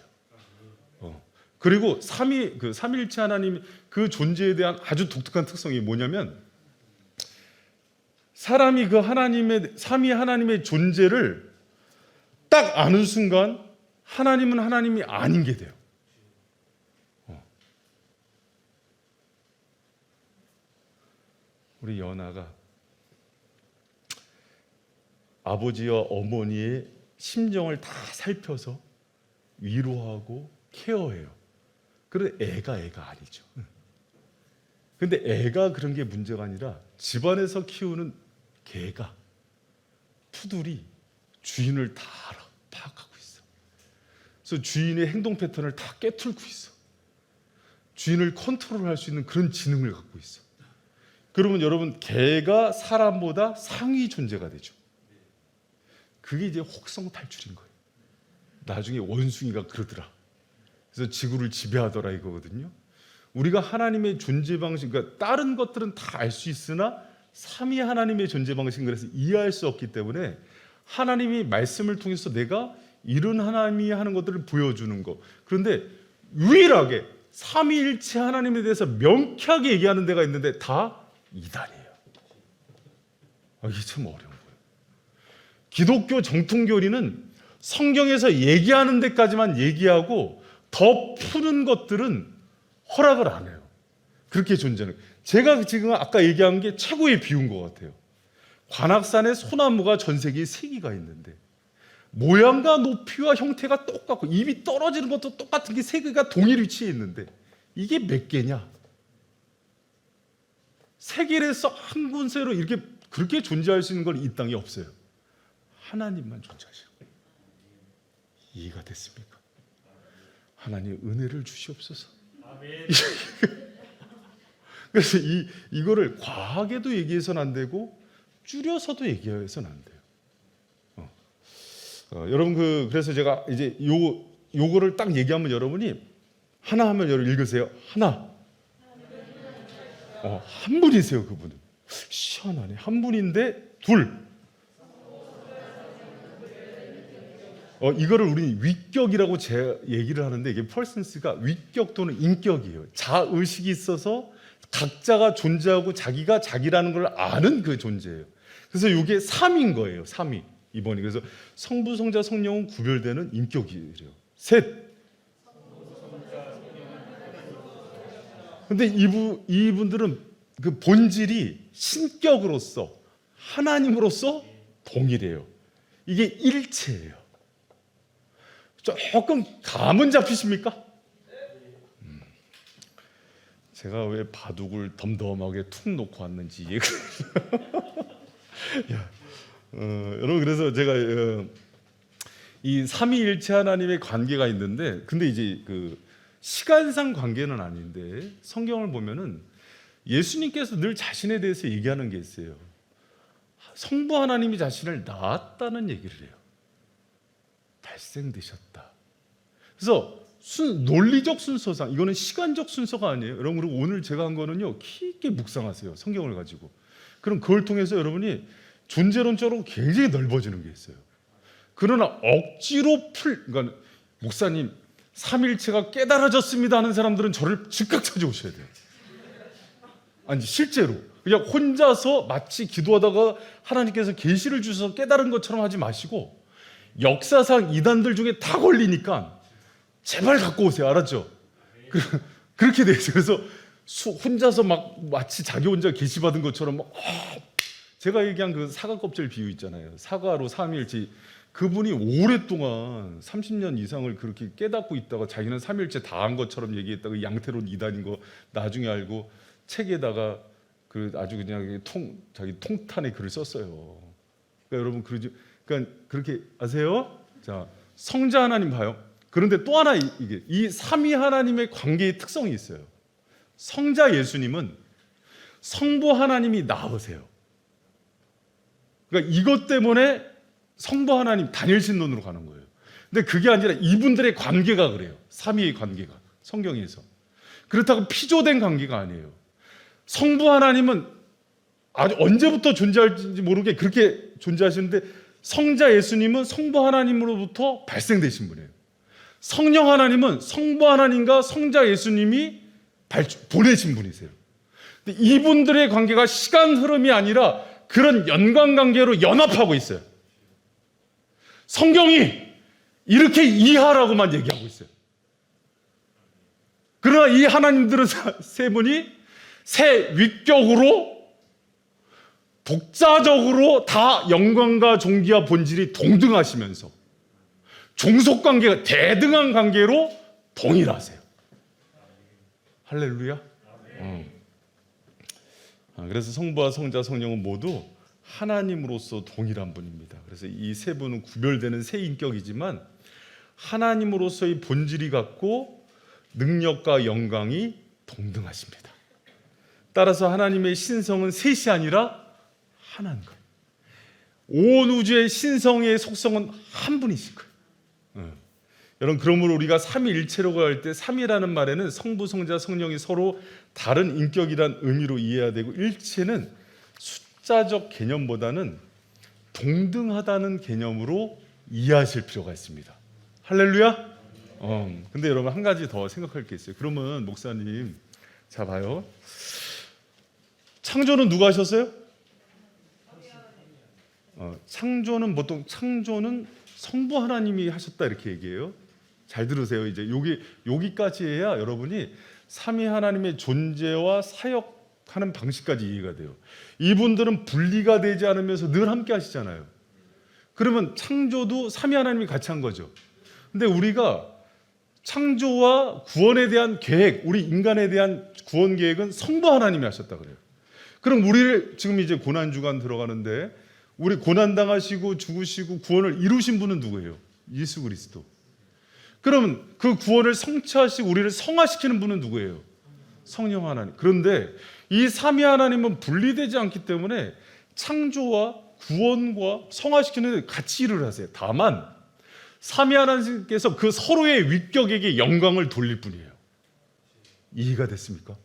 그리고 삼위일체 하나님 그 존재에 대한 아주 독특한 특성이 뭐냐면, 사람이 그 삼위 하나님의 존재를 딱 아는 순간 하나님은 하나님이 아닌 게 돼요. 우리 연아가 아버지와 어머니의 심정을 다 살펴서 위로하고 케어해요. 그런데 애가 아니죠. 근데 애가 그런 게 문제가 아니라 집안에서 키우는 개가, 푸들이 주인을 다 알아, 파악하고 있어. 그래서 주인의 행동 패턴을 다 꿰뚫고 있어. 주인을 컨트롤할 수 있는 그런 지능을 갖고 있어. 그러면 여러분, 개가 사람보다 상위 존재가 되죠. 그게 이제 혹성 탈출인 거예요. 나중에 원숭이가 그러더라. 그래서 지구를 지배하더라 이거거든요. 우리가 하나님의 존재 방식, 그러니까 다른 것들은 다 알 수 있으나 삼위 하나님의 존재 방식은 그래서 이해할 수 없기 때문에 하나님이 말씀을 통해서 내가 이런 하나님이 하는 것들을 보여주는 거. 그런데 유일하게 삼위일체 하나님에 대해서 명쾌하게 얘기하는 데가 있는데 다 이단이에요. 이게 참 어려운 거예요. 기독교 정통교리는 성경에서 얘기하는 데까지만 얘기하고 더 푸는 것들은 허락을 안 해요. 그렇게 존재는. 제가 지금 아까 얘기한 게 최고의 비유인 것 같아요. 관악산에 소나무가 전 세계에 3개가 있는데 모양과 높이와 형태가 똑같고 잎이 떨어지는 것도 똑같은 게 3개가 동일 위치에 있는데 이게 몇 개냐? 세계에서 한 군데로 이렇게 그렇게 존재할 수 있는 건 이 땅에 없어요. 하나님만 존재하셔. 이해가 됐습니까? 하나님 은혜를 주시옵소서. 아멘. 그래서 이거를 과하게도 얘기해서는 안 되고 줄여서도 얘기해서는 안 돼요. 여러분 그래서 제가 이제 요거를 딱 얘기하면 여러분이 하나 하면 여러분 읽으세요. 하나. 한 분이세요, 그분은. 시원하네. 한 분인데 둘. 이거를 우리 위격이라고 얘기를 하는데 이게 펄슨스가 위격 또는 인격이에요. 자의식이 있어서 각자가 존재하고 자기가 자기라는 걸 아는 그 존재예요. 그래서 이게 삼인 거예요. 삼위. 이번이. 그래서 성부, 성자, 성령은 구별되는 인격이래요. 셋. 근데 이분들은 그 본질이 신격으로서 하나님으로서 동일해요. 이게 일체예요. 조금 감은 잡히십니까? 제가 왜 바둑을 덤덤하게 툭 놓고 왔는지 여러분, 그래서 제가 이 삼위일체 하나님의 관계가 있는데, 근데 이제 그 시간상 관계는 아닌데 성경을 보면은 예수님께서 늘 자신에 대해서 얘기하는 게 있어요. 성부 하나님이 자신을 낳았다는 얘기를 해요. 발생되셨다. 그래서 논리적 순서상 이거는 시간적 순서가 아니에요. 여러분, 그리고 오늘 제가 한 거는요, 깊게 묵상하세요. 성경을 가지고. 그럼 그걸 통해서 여러분이 존재론적으로 굉장히 넓어지는 게 있어요. 그러나 억지로 그러니까 목사님 삼일체가 깨달아졌습니다 하는 사람들은 저를 즉각 찾아오셔야 돼요. 아니 실제로 그냥 혼자서 마치 기도하다가 하나님께서 계시를 주셔서 깨달은 것처럼 하지 마시고 역사상 이단들 중에 다 걸리니까 제발 갖고 오세요. 알았죠? 그렇게 돼 있어요. 그래서 혼자서 막 마치 자기 혼자 계시받은 것처럼 막 제가 얘기한 그 사과 껍질 비유 있잖아요. 사과로 삼일체. 그분이 오랫동안 30년 이상을 그렇게 깨닫고 있다가 자기는 삼일체 다 한 것처럼 얘기했다가 양태론 이단인 거 나중에 알고 책에다가 그 아주 그냥 자기 통탄의 글을 썼어요. 그러니까 여러분 그러니까 그렇게 아세요? 자, 성자 하나님 봐요. 그런데 또 하나 이게 이 삼위 하나님의 관계의 특성이 있어요. 성자 예수님은 성부 하나님이 낳으세요. 그러니까 이것 때문에 성부 하나님 단일 신론으로 가는 거예요. 근데 그게 아니라 이분들의 관계가 그래요. 삼위의 관계가 성경에서. 그렇다고 피조된 관계가 아니에요. 성부 하나님은 아주 언제부터 존재할지 모르게 그렇게 존재하시는데 성자 예수님은 성부 하나님으로부터 발생되신 분이에요. 성령 하나님은 성부 하나님과 성자 예수님이 보내신 분이세요. 근데 이분들의 관계가 시간 흐름이 아니라 그런 연관관계로 연합하고 있어요. 성경이 이렇게 이하라고만 얘기하고 있어요. 그러나 이 하나님들은 세 분이 세 위격으로 독자적으로 다 영광과 존귀와 본질이 동등하시면서 종속관계가 대등한 관계로 동일하세요. 할렐루야. 그래서 성부와 성자 성령은 모두 하나님으로서 동일한 분입니다. 그래서 이 세 분은 구별되는 세 인격이지만 하나님으로서의 본질이 같고 능력과 영광이 동등하십니다. 따라서 하나님의 신성은 셋이 아니라 하나인 거예요. 온 우주의 신성의 속성은 한 분이신 거예요. 여러분, 그러므로 우리가 삼위일체라고 할 때 삼위라는 말에는 성부, 성자, 성령이 서로 다른 인격이란 의미로 이해해야 되고, 일체는 숫자적 개념보다는 동등하다는 개념으로 이해하실 필요가 있습니다. 할렐루야. 근데 여러분, 한 가지 더 생각할 게 있어요. 그러면 목사님, 자 봐요. 창조는 누가 하셨어요? 창조는 보통 성부 하나님이 하셨다 이렇게 얘기해요. 잘 들으세요. 이제 여기까지 해야 여러분이 삼위 하나님의 존재와 사역하는 방식까지 이해가 돼요. 이분들은 분리가 되지 않으면서 늘 함께 하시잖아요. 그러면 창조도 삼위 하나님이 같이 한 거죠. 근데 우리가 창조와 구원에 대한 계획, 우리 인간에 대한 구원 계획은 성부 하나님이 하셨다 그래요. 그럼 우리를 지금 이제 고난 주간 들어가는데, 우리 고난 당하시고 죽으시고 구원을 이루신 분은 누구예요? 예수 그리스도. 그러면 그 구원을 성취하시고 우리를 성화시키는 분은 누구예요? 성령 하나님. 그런데 이 삼위 하나님은 분리되지 않기 때문에 창조와 구원과 성화시키는 데 같이 일을 하세요. 다만 삼위 하나님께서 그 서로의 위격에게 영광을 돌릴 뿐이에요. 이해가 됐습니까?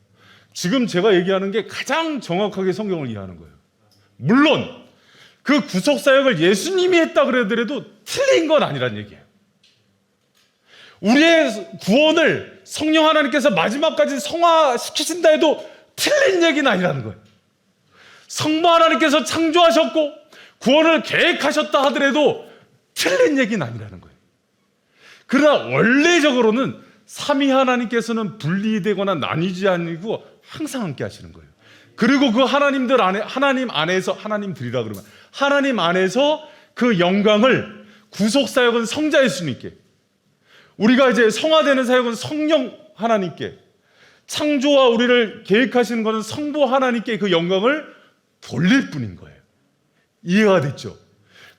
지금 제가 얘기하는 게 가장 정확하게 성경을 이해하는 거예요. 물론 그 구속 사역을 예수님이 했다 그러더라도 틀린 건 아니란 얘기예요. 우리의 구원을 성령 하나님께서 마지막까지 성화시키신다 해도 틀린 얘기는 아니라는 거예요. 성부 하나님께서 창조하셨고 구원을 계획하셨다 하더라도 틀린 얘기는 아니라는 거예요. 그러나 원래적으로는 삼위 하나님께서는 분리되거나 나뉘지 않고 항상 함께 하시는 거예요. 그리고 그 하나님들 안에, 하나님 안에서, 하나님들이라 그러면 하나님 안에서 그 영광을, 구속 사역은 성자 예수님께, 우리가 이제 성화되는 사역은 성령 하나님께, 창조와 우리를 계획하시는 것은 성부 하나님께 그 영광을 돌릴 뿐인 거예요. 이해가 됐죠?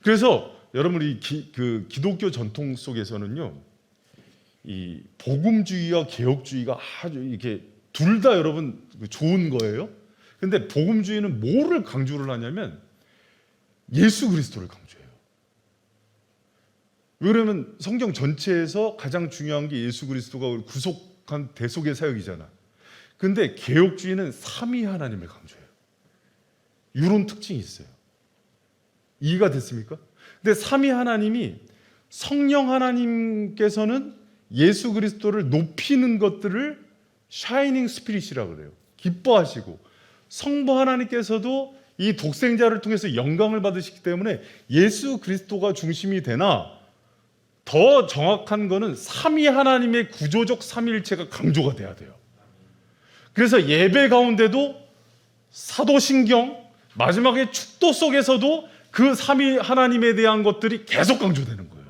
그래서 여러분, 이 기독교 전통 속에서는요, 이 복음주의와 개혁주의가 아주 이렇게 둘 다 여러분 좋은 거예요. 근데 복음주의는 뭐를 강조를 하냐면 예수 그리스도를 강조해요. 왜냐하면 성경 전체에서 가장 중요한 게 예수 그리스도가 우리 구속한 대속의 사역이잖아. 근데 개혁주의는 삼위 하나님을 강조해요. 이런 특징이 있어요. 이해가 됐습니까? 근데 삼위 하나님이, 성령 하나님께서는 예수 그리스도를 높이는 것들을 샤이닝 스피릿이라고 그래요. 기뻐하시고, 성부 하나님께서도 이 독생자를 통해서 영광을 받으시기 때문에 예수 그리스도가 중심이 되나, 더 정확한 거는 삼위 하나님의 구조적 삼위일체가 강조가 돼야 돼요. 그래서 예배 가운데도 사도신경 마지막에 축도 속에서도 그 삼위 하나님에 대한 것들이 계속 강조되는 거예요.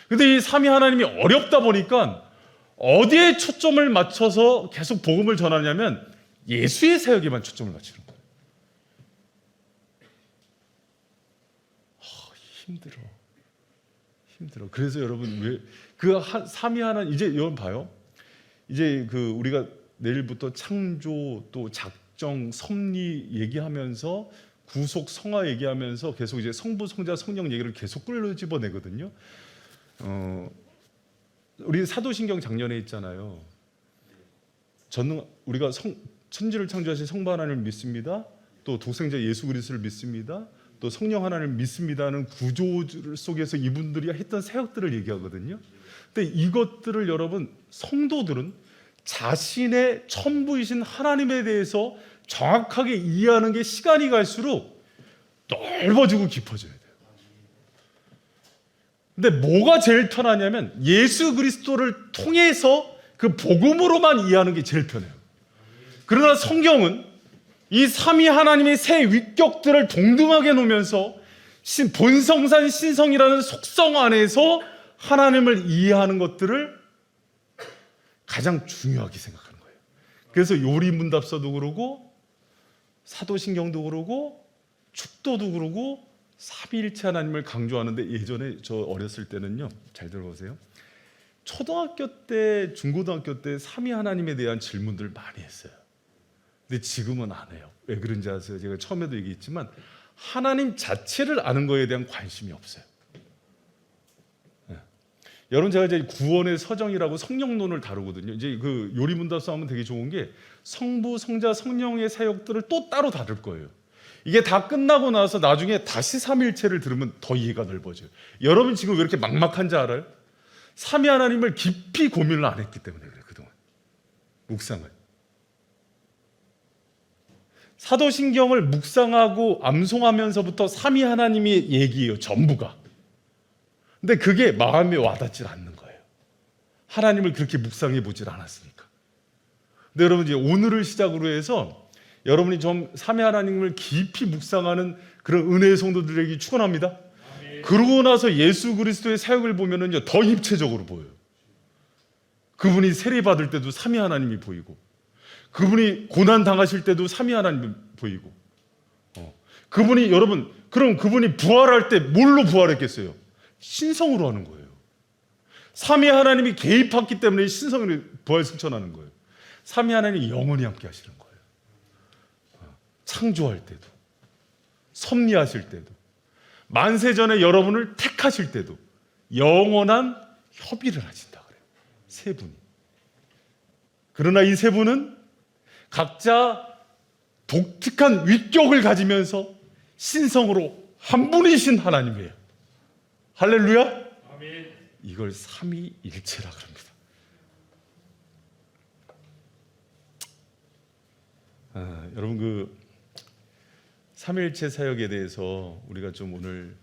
근데 이 삼위 하나님이 어렵다 보니까 어디에 초점을 맞춰서 계속 복음을 전하냐면 예수의 사역에만 초점을 맞추는 거예요. 힘들어. 그래서 여러분, 왜 그 삼위 하나님, 이제 여러분 봐요. 이제 우리가 내일부터 창조, 또 작정, 섭리 얘기하면서 구속, 성화 얘기하면서 계속 이제 성부, 성자, 성령 얘기를 계속 끌어집어내거든요. 우리 사도신경 작년에 있잖아요. 우리가 천지를 창조하신 성부 하나님을 믿습니다. 또 독생자 예수 그리스도를 믿습니다. 또 성령 하나님을 믿습니다는 구조 속에서 이분들이 했던 사역들을 얘기하거든요. 근데 이것들을 여러분, 성도들은 자신의 천부이신 하나님에 대해서 정확하게 이해하는 게 시간이 갈수록 넓어지고 깊어져야 돼요. 근데 뭐가 제일 편하냐면 예수 그리스도를 통해서 그 복음으로만 이해하는 게 제일 편해요. 그러나 성경은 이 삼위 하나님의 세 위격들을 동등하게 놓으면서 본성산 신성이라는 속성 안에서 하나님을 이해하는 것들을 가장 중요하게 생각하는 거예요. 그래서 요리문답서도 그러고 사도신경도 그러고 축도도 그러고 삼위일체 하나님을 강조하는데, 예전에 저 어렸을 때는요, 잘 들어보세요, 초등학교 때, 중고등학교 때 삼위 하나님에 대한 질문들 많이 했어요. 근데 지금은 안 해요. 왜 그런지 아세요? 제가 처음에도 얘기했지만 하나님 자체를 아는 거에 대한 관심이 없어요. 네. 여러분, 제가 이제 구원의 서정이라고 성령론을 다루거든요. 이제 그 요리문답서 하면 되게 좋은 게 성부, 성자, 성령의 사역들을 또 따로 다룰 거예요. 이게 다 끝나고 나서 나중에 다시 삼위일체를 들으면 더 이해가 넓어져요. 여러분 지금 왜 이렇게 막막한지 알아요? 삼위 하나님을 깊이 고민을 안 했기 때문에 그래요. 그동안 묵상을, 사도신경을 묵상하고 암송하면서부터 삼위 하나님의 얘기예요, 전부가. 근데 그게 마음에 와닿질 않는 거예요. 하나님을 그렇게 묵상해 보질 않았으니까. 근데 여러분, 이제 오늘을 시작으로 해서 여러분이 좀 삼위 하나님을 깊이 묵상하는 그런 은혜의 성도들에게 축원합니다. 그러고 나서 예수 그리스도의 사역을 보면은요, 더 입체적으로 보여요. 그분이 세례 받을 때도 삼위 하나님이 보이고, 그분이 고난 당하실 때도 삼위 하나님이 보이고, 그분이, 여러분, 그럼 그분이 부활할 때 뭘로 부활했겠어요? 신성으로 하는 거예요. 삼위 하나님이 개입했기 때문에 신성으로 부활 승천하는 거예요. 삼위 하나님이 영원히 함께 하시는 거예요. 창조할 때도, 섭리하실 때도, 만세전에 여러분을 택하실 때도 영원한 협의를 하신다 그래요. 세 분이. 그러나 이 세 분은 각자 독특한 위격을 가지면서 신성으로 한 분이신 하나님이에요. 할렐루야. 아멘. 이걸 삼위일체라 그럽니다. 여러분, 그 삼위일체 사역에 대해서 우리가 좀 오늘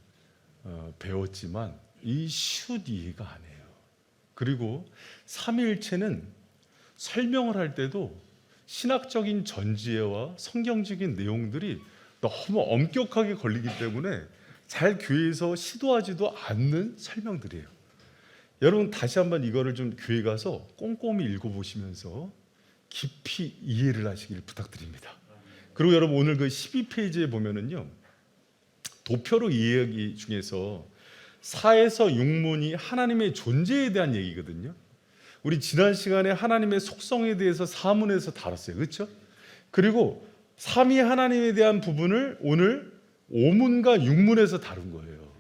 배웠지만 이 쉬운 이해가 안 해요. 그리고 삼위일체는 설명을 할 때도 신학적인 전지혜와 성경적인 내용들이 너무 엄격하게 걸리기 때문에 잘 교회에서 시도하지도 않는 설명들이에요. 여러분, 다시 한번 이거를 좀 교회 가서 꼼꼼히 읽어보시면서 깊이 이해를 하시길 부탁드립니다. 그리고 여러분, 오늘 그 12페이지에 보면은요, 도표로 이야기 중에서 4에서 6문이 하나님의 존재에 대한 얘기거든요. 우리 지난 시간에 하나님의 속성에 대해서 4문에서 다뤘어요. 그렇죠? 그리고 삼위 하나님에 대한 부분을 오늘 5문과 6문에서 다룬 거예요.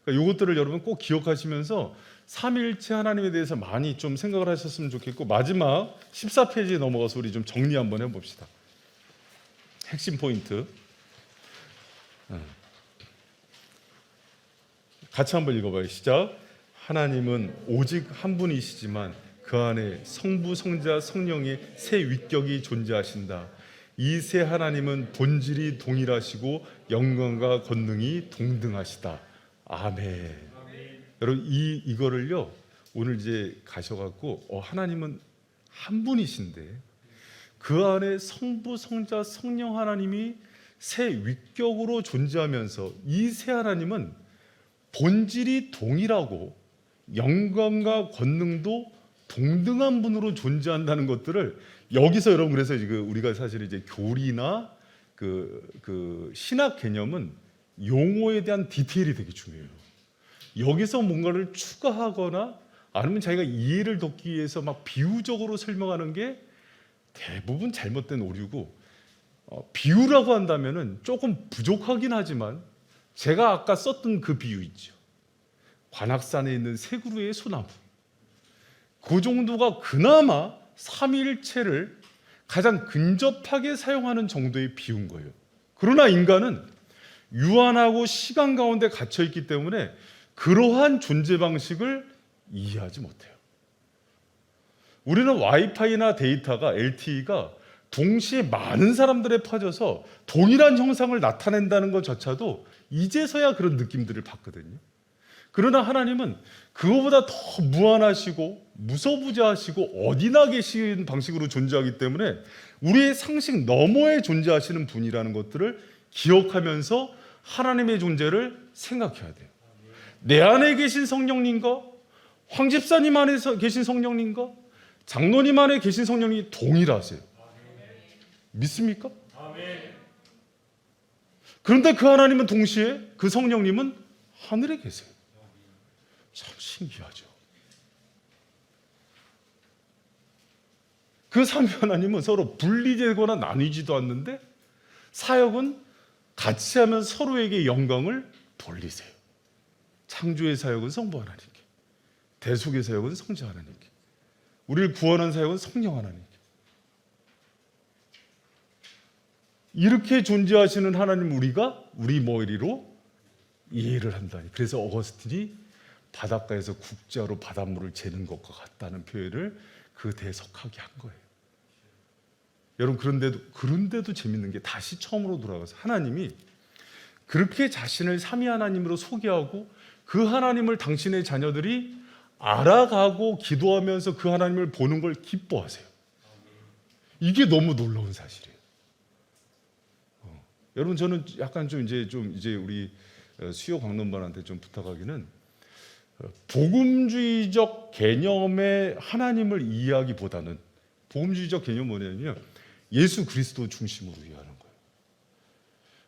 그러니까 이것들을 여러분 꼭 기억하시면서 삼위일체 하나님에 대해서 많이 좀 생각을 하셨으면 좋겠고, 마지막 14페이지에 넘어가서 우리 좀 정리 한번 해봅시다. 핵심 포인트 같이 한번 읽어봐요. 시작. 하나님은 오직 한 분이시지만 그 안에 성부, 성자, 성령의 세 위격이 존재하신다. 이 세 하나님은 본질이 동일하시고 영광과 권능이 동등하시다. 아멘. 여러분, 이거를요 오늘 이제 가셔갖고 하나님은 한 분이신데 그 안에 성부, 성자, 성령 하나님이 세 위격으로 존재하면서 이 세 하나님은 본질이 동일하고 영광과 권능도 동등한 분으로 존재한다는 것들을 여기서 여러분, 그래서 우리가 사실 이제 교리나 그 신학 개념은 용어에 대한 디테일이 되게 중요해요. 여기서 뭔가를 추가하거나 아니면 자기가 이해를 돕기 위해서 막 비유적으로 설명하는 게 대부분 잘못된 오류고, 비유라고 한다면은 조금 부족하긴 하지만 제가 아까 썼던 그 비유 있죠. 관악산에 있는 세 그루의 소나무. 그 정도가 그나마 삼위일체를 가장 근접하게 사용하는 정도의 비유인 거예요. 그러나 인간은 유한하고 시간 가운데 갇혀 있기 때문에 그러한 존재 방식을 이해하지 못해요. 우리는 와이파이나 데이터가 LTE가 동시에 많은 사람들에 퍼져서 동일한 형상을 나타낸다는 것조차도 이제서야 그런 느낌들을 받거든요. 그러나 하나님은 그거보다 더 무한하시고 무소부재하시고 어디나 계신 방식으로 존재하기 때문에 우리의 상식 너머에 존재하시는 분이라는 것들을 기억하면서 하나님의 존재를 생각해야 돼요. 내 안에 계신 성령님과 황 집사님 안에 계신 성령님과 장로님 안에 계신 성령님이 동일하세요. 믿습니까? 그런데 그 하나님은 동시에 그 성령님은 하늘에 계세요. 참 신기하죠. 그 삼위 하나님은 서로 분리되거나 나뉘지도 않는데 사역은 같이 하면 서로에게 영광을 돌리세요. 창조의 사역은 성부 하나님께, 대속의 사역은 성자 하나님께, 우리를 구원한 사역은 성령 하나님께. 이렇게 존재하시는 하나님 우리가 우리 머리로 이해를 한다니. 그래서 어거스틴이 바닷가에서 국자로 바닷물을 재는 것과 같다는 표현을 그 대석하게 한 거예요. 여러분, 그런데도 재밌는 게 다시 처음으로 돌아가서 하나님이 그렇게 자신을 삼위 하나님으로 소개하고 그 하나님을 당신의 자녀들이 알아가고 기도하면서 그 하나님을 보는 걸 기뻐하세요. 이게 너무 놀라운 사실이에요. 여러분, 저는 약간 좀 이제 우리 수요 강론반한테 좀 부탁하기는, 복음주의적 개념의 하나님을 이해하기보다는, 복음주의적 개념은 뭐냐면 예수 그리스도 중심으로 이해하는 거예요.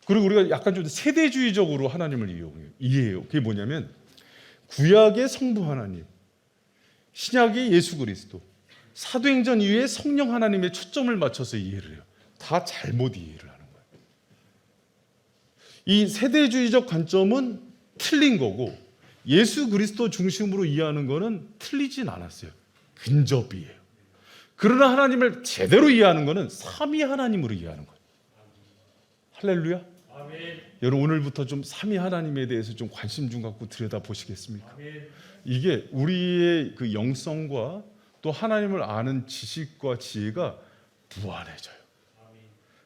그리고 우리가 약간 좀 세대주의적으로 하나님을 이해해요. 그게 뭐냐면 구약의 성부 하나님, 신약의 예수 그리스도, 사도행전 이후에 성령 하나님의 초점을 맞춰서 이해를 해요. 다 잘못 이해를 하는 거예요. 이 세대주의적 관점은 틀린 거고 예수 그리스도 중심으로 이해하는 거는 틀리진 않았어요. 근접이에요. 그러나 하나님을 제대로 이해하는 거는 삼위 하나님으로 이해하는 거예요. 할렐루야. 아멘. 여러분, 오늘부터 좀 삼위 하나님에 대해서 좀 관심 좀 갖고 들여다 보시겠습니까? 아멘. 이게 우리의 그 영성과 또 하나님을 아는 지식과 지혜가 무한해져요. 아멘.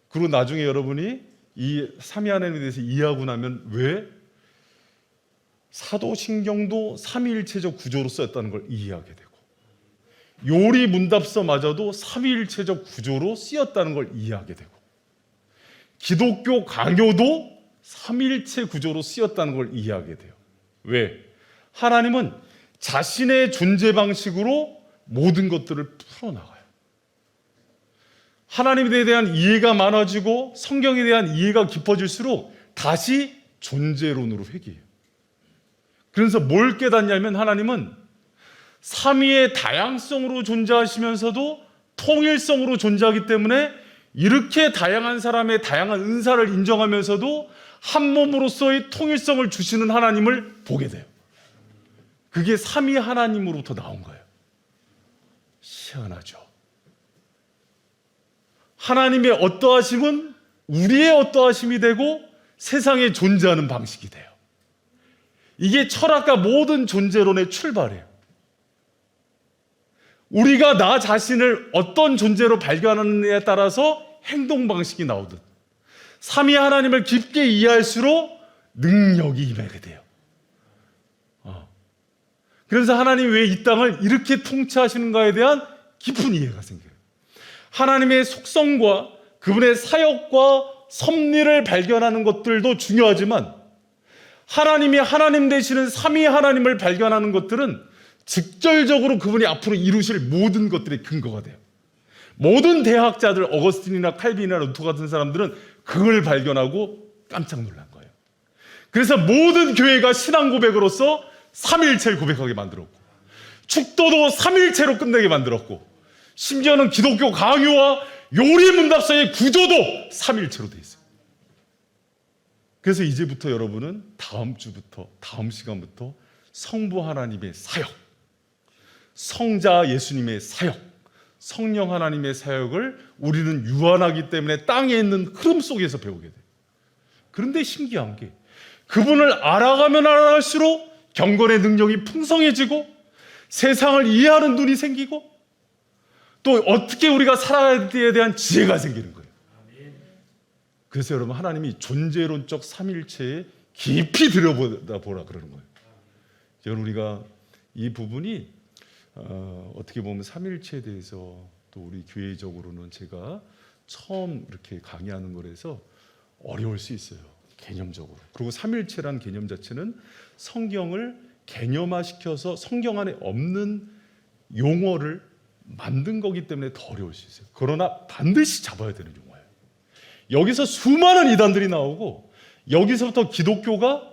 그리고 나중에 여러분이 이 삼위 하나님에 대해서 이해하고 나면 왜 사도신경도 삼위일체적 구조로 쓰였다는 걸 이해하게 되고, 요리 문답서마저도 삼위일체적 구조로 쓰였다는 걸 이해하게 되고, 기독교 강요도 삼위일체 구조로 쓰였다는 걸 이해하게 돼요. 왜? 하나님은 자신의 존재 방식으로 모든 것들을 풀어나가요. 하나님에 대한 이해가 많아지고 성경에 대한 이해가 깊어질수록 다시 존재론으로 회귀해요. 그래서 뭘 깨닫냐면 하나님은 삼위의 다양성으로 존재하시면서도 통일성으로 존재하기 때문에 이렇게 다양한 사람의 다양한 은사를 인정하면서도 한 몸으로서의 통일성을 주시는 하나님을 보게 돼요. 그게 삼위 하나님으로부터 나온 거예요. 희한하죠. 하나님의 어떠하심은 우리의 어떠하심이 되고 세상에 존재하는 방식이 돼요. 이게 철학과 모든 존재론의 출발이에요. 우리가 나 자신을 어떤 존재로 발견하느냐에 따라서 행동 방식이 나오듯 삼위 하나님을 깊게 이해할수록 능력이 임하게 돼요. 그래서 하나님이 왜 이 땅을 이렇게 통치하시는가에 대한 깊은 이해가 생겨요. 하나님의 속성과 그분의 사역과 섭리를 발견하는 것들도 중요하지만 하나님이 하나님 되시는 삼위 하나님을 발견하는 것들은 직접적으로 그분이 앞으로 이루실 모든 것들의 근거가 돼요. 모든 대학자들, 어거스틴이나 칼빈이나 루터 같은 사람들은 그걸 발견하고 깜짝 놀란 거예요. 그래서 모든 교회가 신앙 고백으로서 삼위일체를 고백하게 만들었고, 축도도 삼위일체로 끝내게 만들었고, 심지어는 기독교 강요와 요리 문답서의 구조도 삼위일체로 돼 있어요. 그래서 이제부터 여러분은 다음 시간부터 성부 하나님의 사역, 성자 예수님의 사역, 성령 하나님의 사역을 우리는 유한하기 때문에 땅에 있는 흐름 속에서 배우게 돼요. 그런데 신기한 게 그분을 알아가면 알아갈수록 경건의 능력이 풍성해지고 세상을 이해하는 눈이 생기고 또 어떻게 우리가 살아가야에 대한 지혜가 생기는 거예요. 그래서 여러분, 하나님이 존재론적 삼일체에 깊이 들여다보라 그러는 거예요. 여러분, 우리가 이 부분이 어떻게 보면 삼일체에 대해서 또 우리 교회적으로는 제가 처음 이렇게 강의하는 거라서 어려울 수 있어요. 개념적으로. 그리고 삼일체라는 개념 자체는 성경을 개념화시켜서 성경 안에 없는 용어를 만든 거기 때문에 더 어려울 수 있어요. 그러나 반드시 잡아야 되는 용어예요. 여기서 수많은 이단들이 나오고 여기서부터 기독교가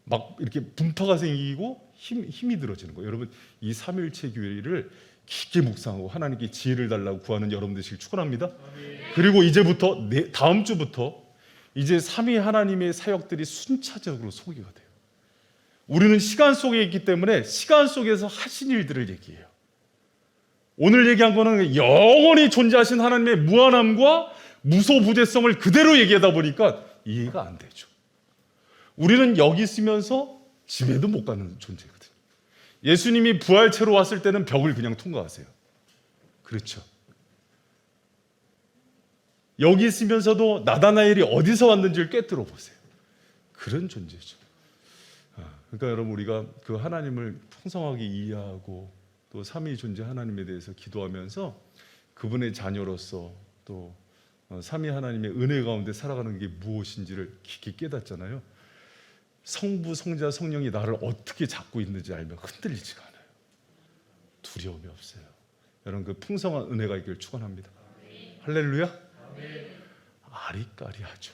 막 이렇게 분파가 생기고 힘이 들어지는 거예요. 여러분, 이 삼일체 교회를 깊게 묵상하고 하나님께 지혜를 달라고 구하는 여러분 되시길 축원합니다. 그리고 이제부터 다음 주부터 이제 삼위 하나님의 사역들이 순차적으로 소개가 돼요. 우리는 시간 속에 있기 때문에 시간 속에서 하신 일들을 얘기해요. 오늘 얘기한 거는 영원히 존재하신 하나님의 무한함과 무소부재성을 그대로 얘기하다 보니까 이해가 안 되죠. 우리는 여기 있으면서 집에도 못 가는 존재거든요. 예수님이 부활체로 왔을 때는 벽을 그냥 통과하세요. 그렇죠. 여기 있으면서도 나다나엘이 어디서 왔는지를 꿰뚫어 보세요. 그런 존재죠. 그러니까 여러분, 우리가 그 하나님을 풍성하게 이해하고 또 삼위 존재 하나님에 대해서 기도하면서 그분의 자녀로서 또 삼위 하나님의 은혜 가운데 살아가는 게 무엇인지를 깊이 깨닫잖아요. 성부, 성자, 성령이 나를 어떻게 잡고 있는지 알면 흔들리지가 않아요. 두려움이 없어요. 여러분, 그 풍성한 은혜가 있기를 축원합니다. 할렐루야. 아리까리하죠.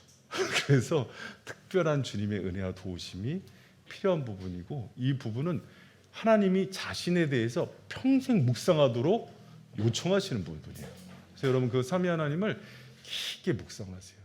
그래서 특별한 주님의 은혜와 도우심이 필요한 부분이고, 이 부분은 하나님이 자신에 대해서 평생 묵상하도록 요청하시는 부분이에요. 그래서 여러분, 그 삼위 하나님을 깊게 묵상하세요.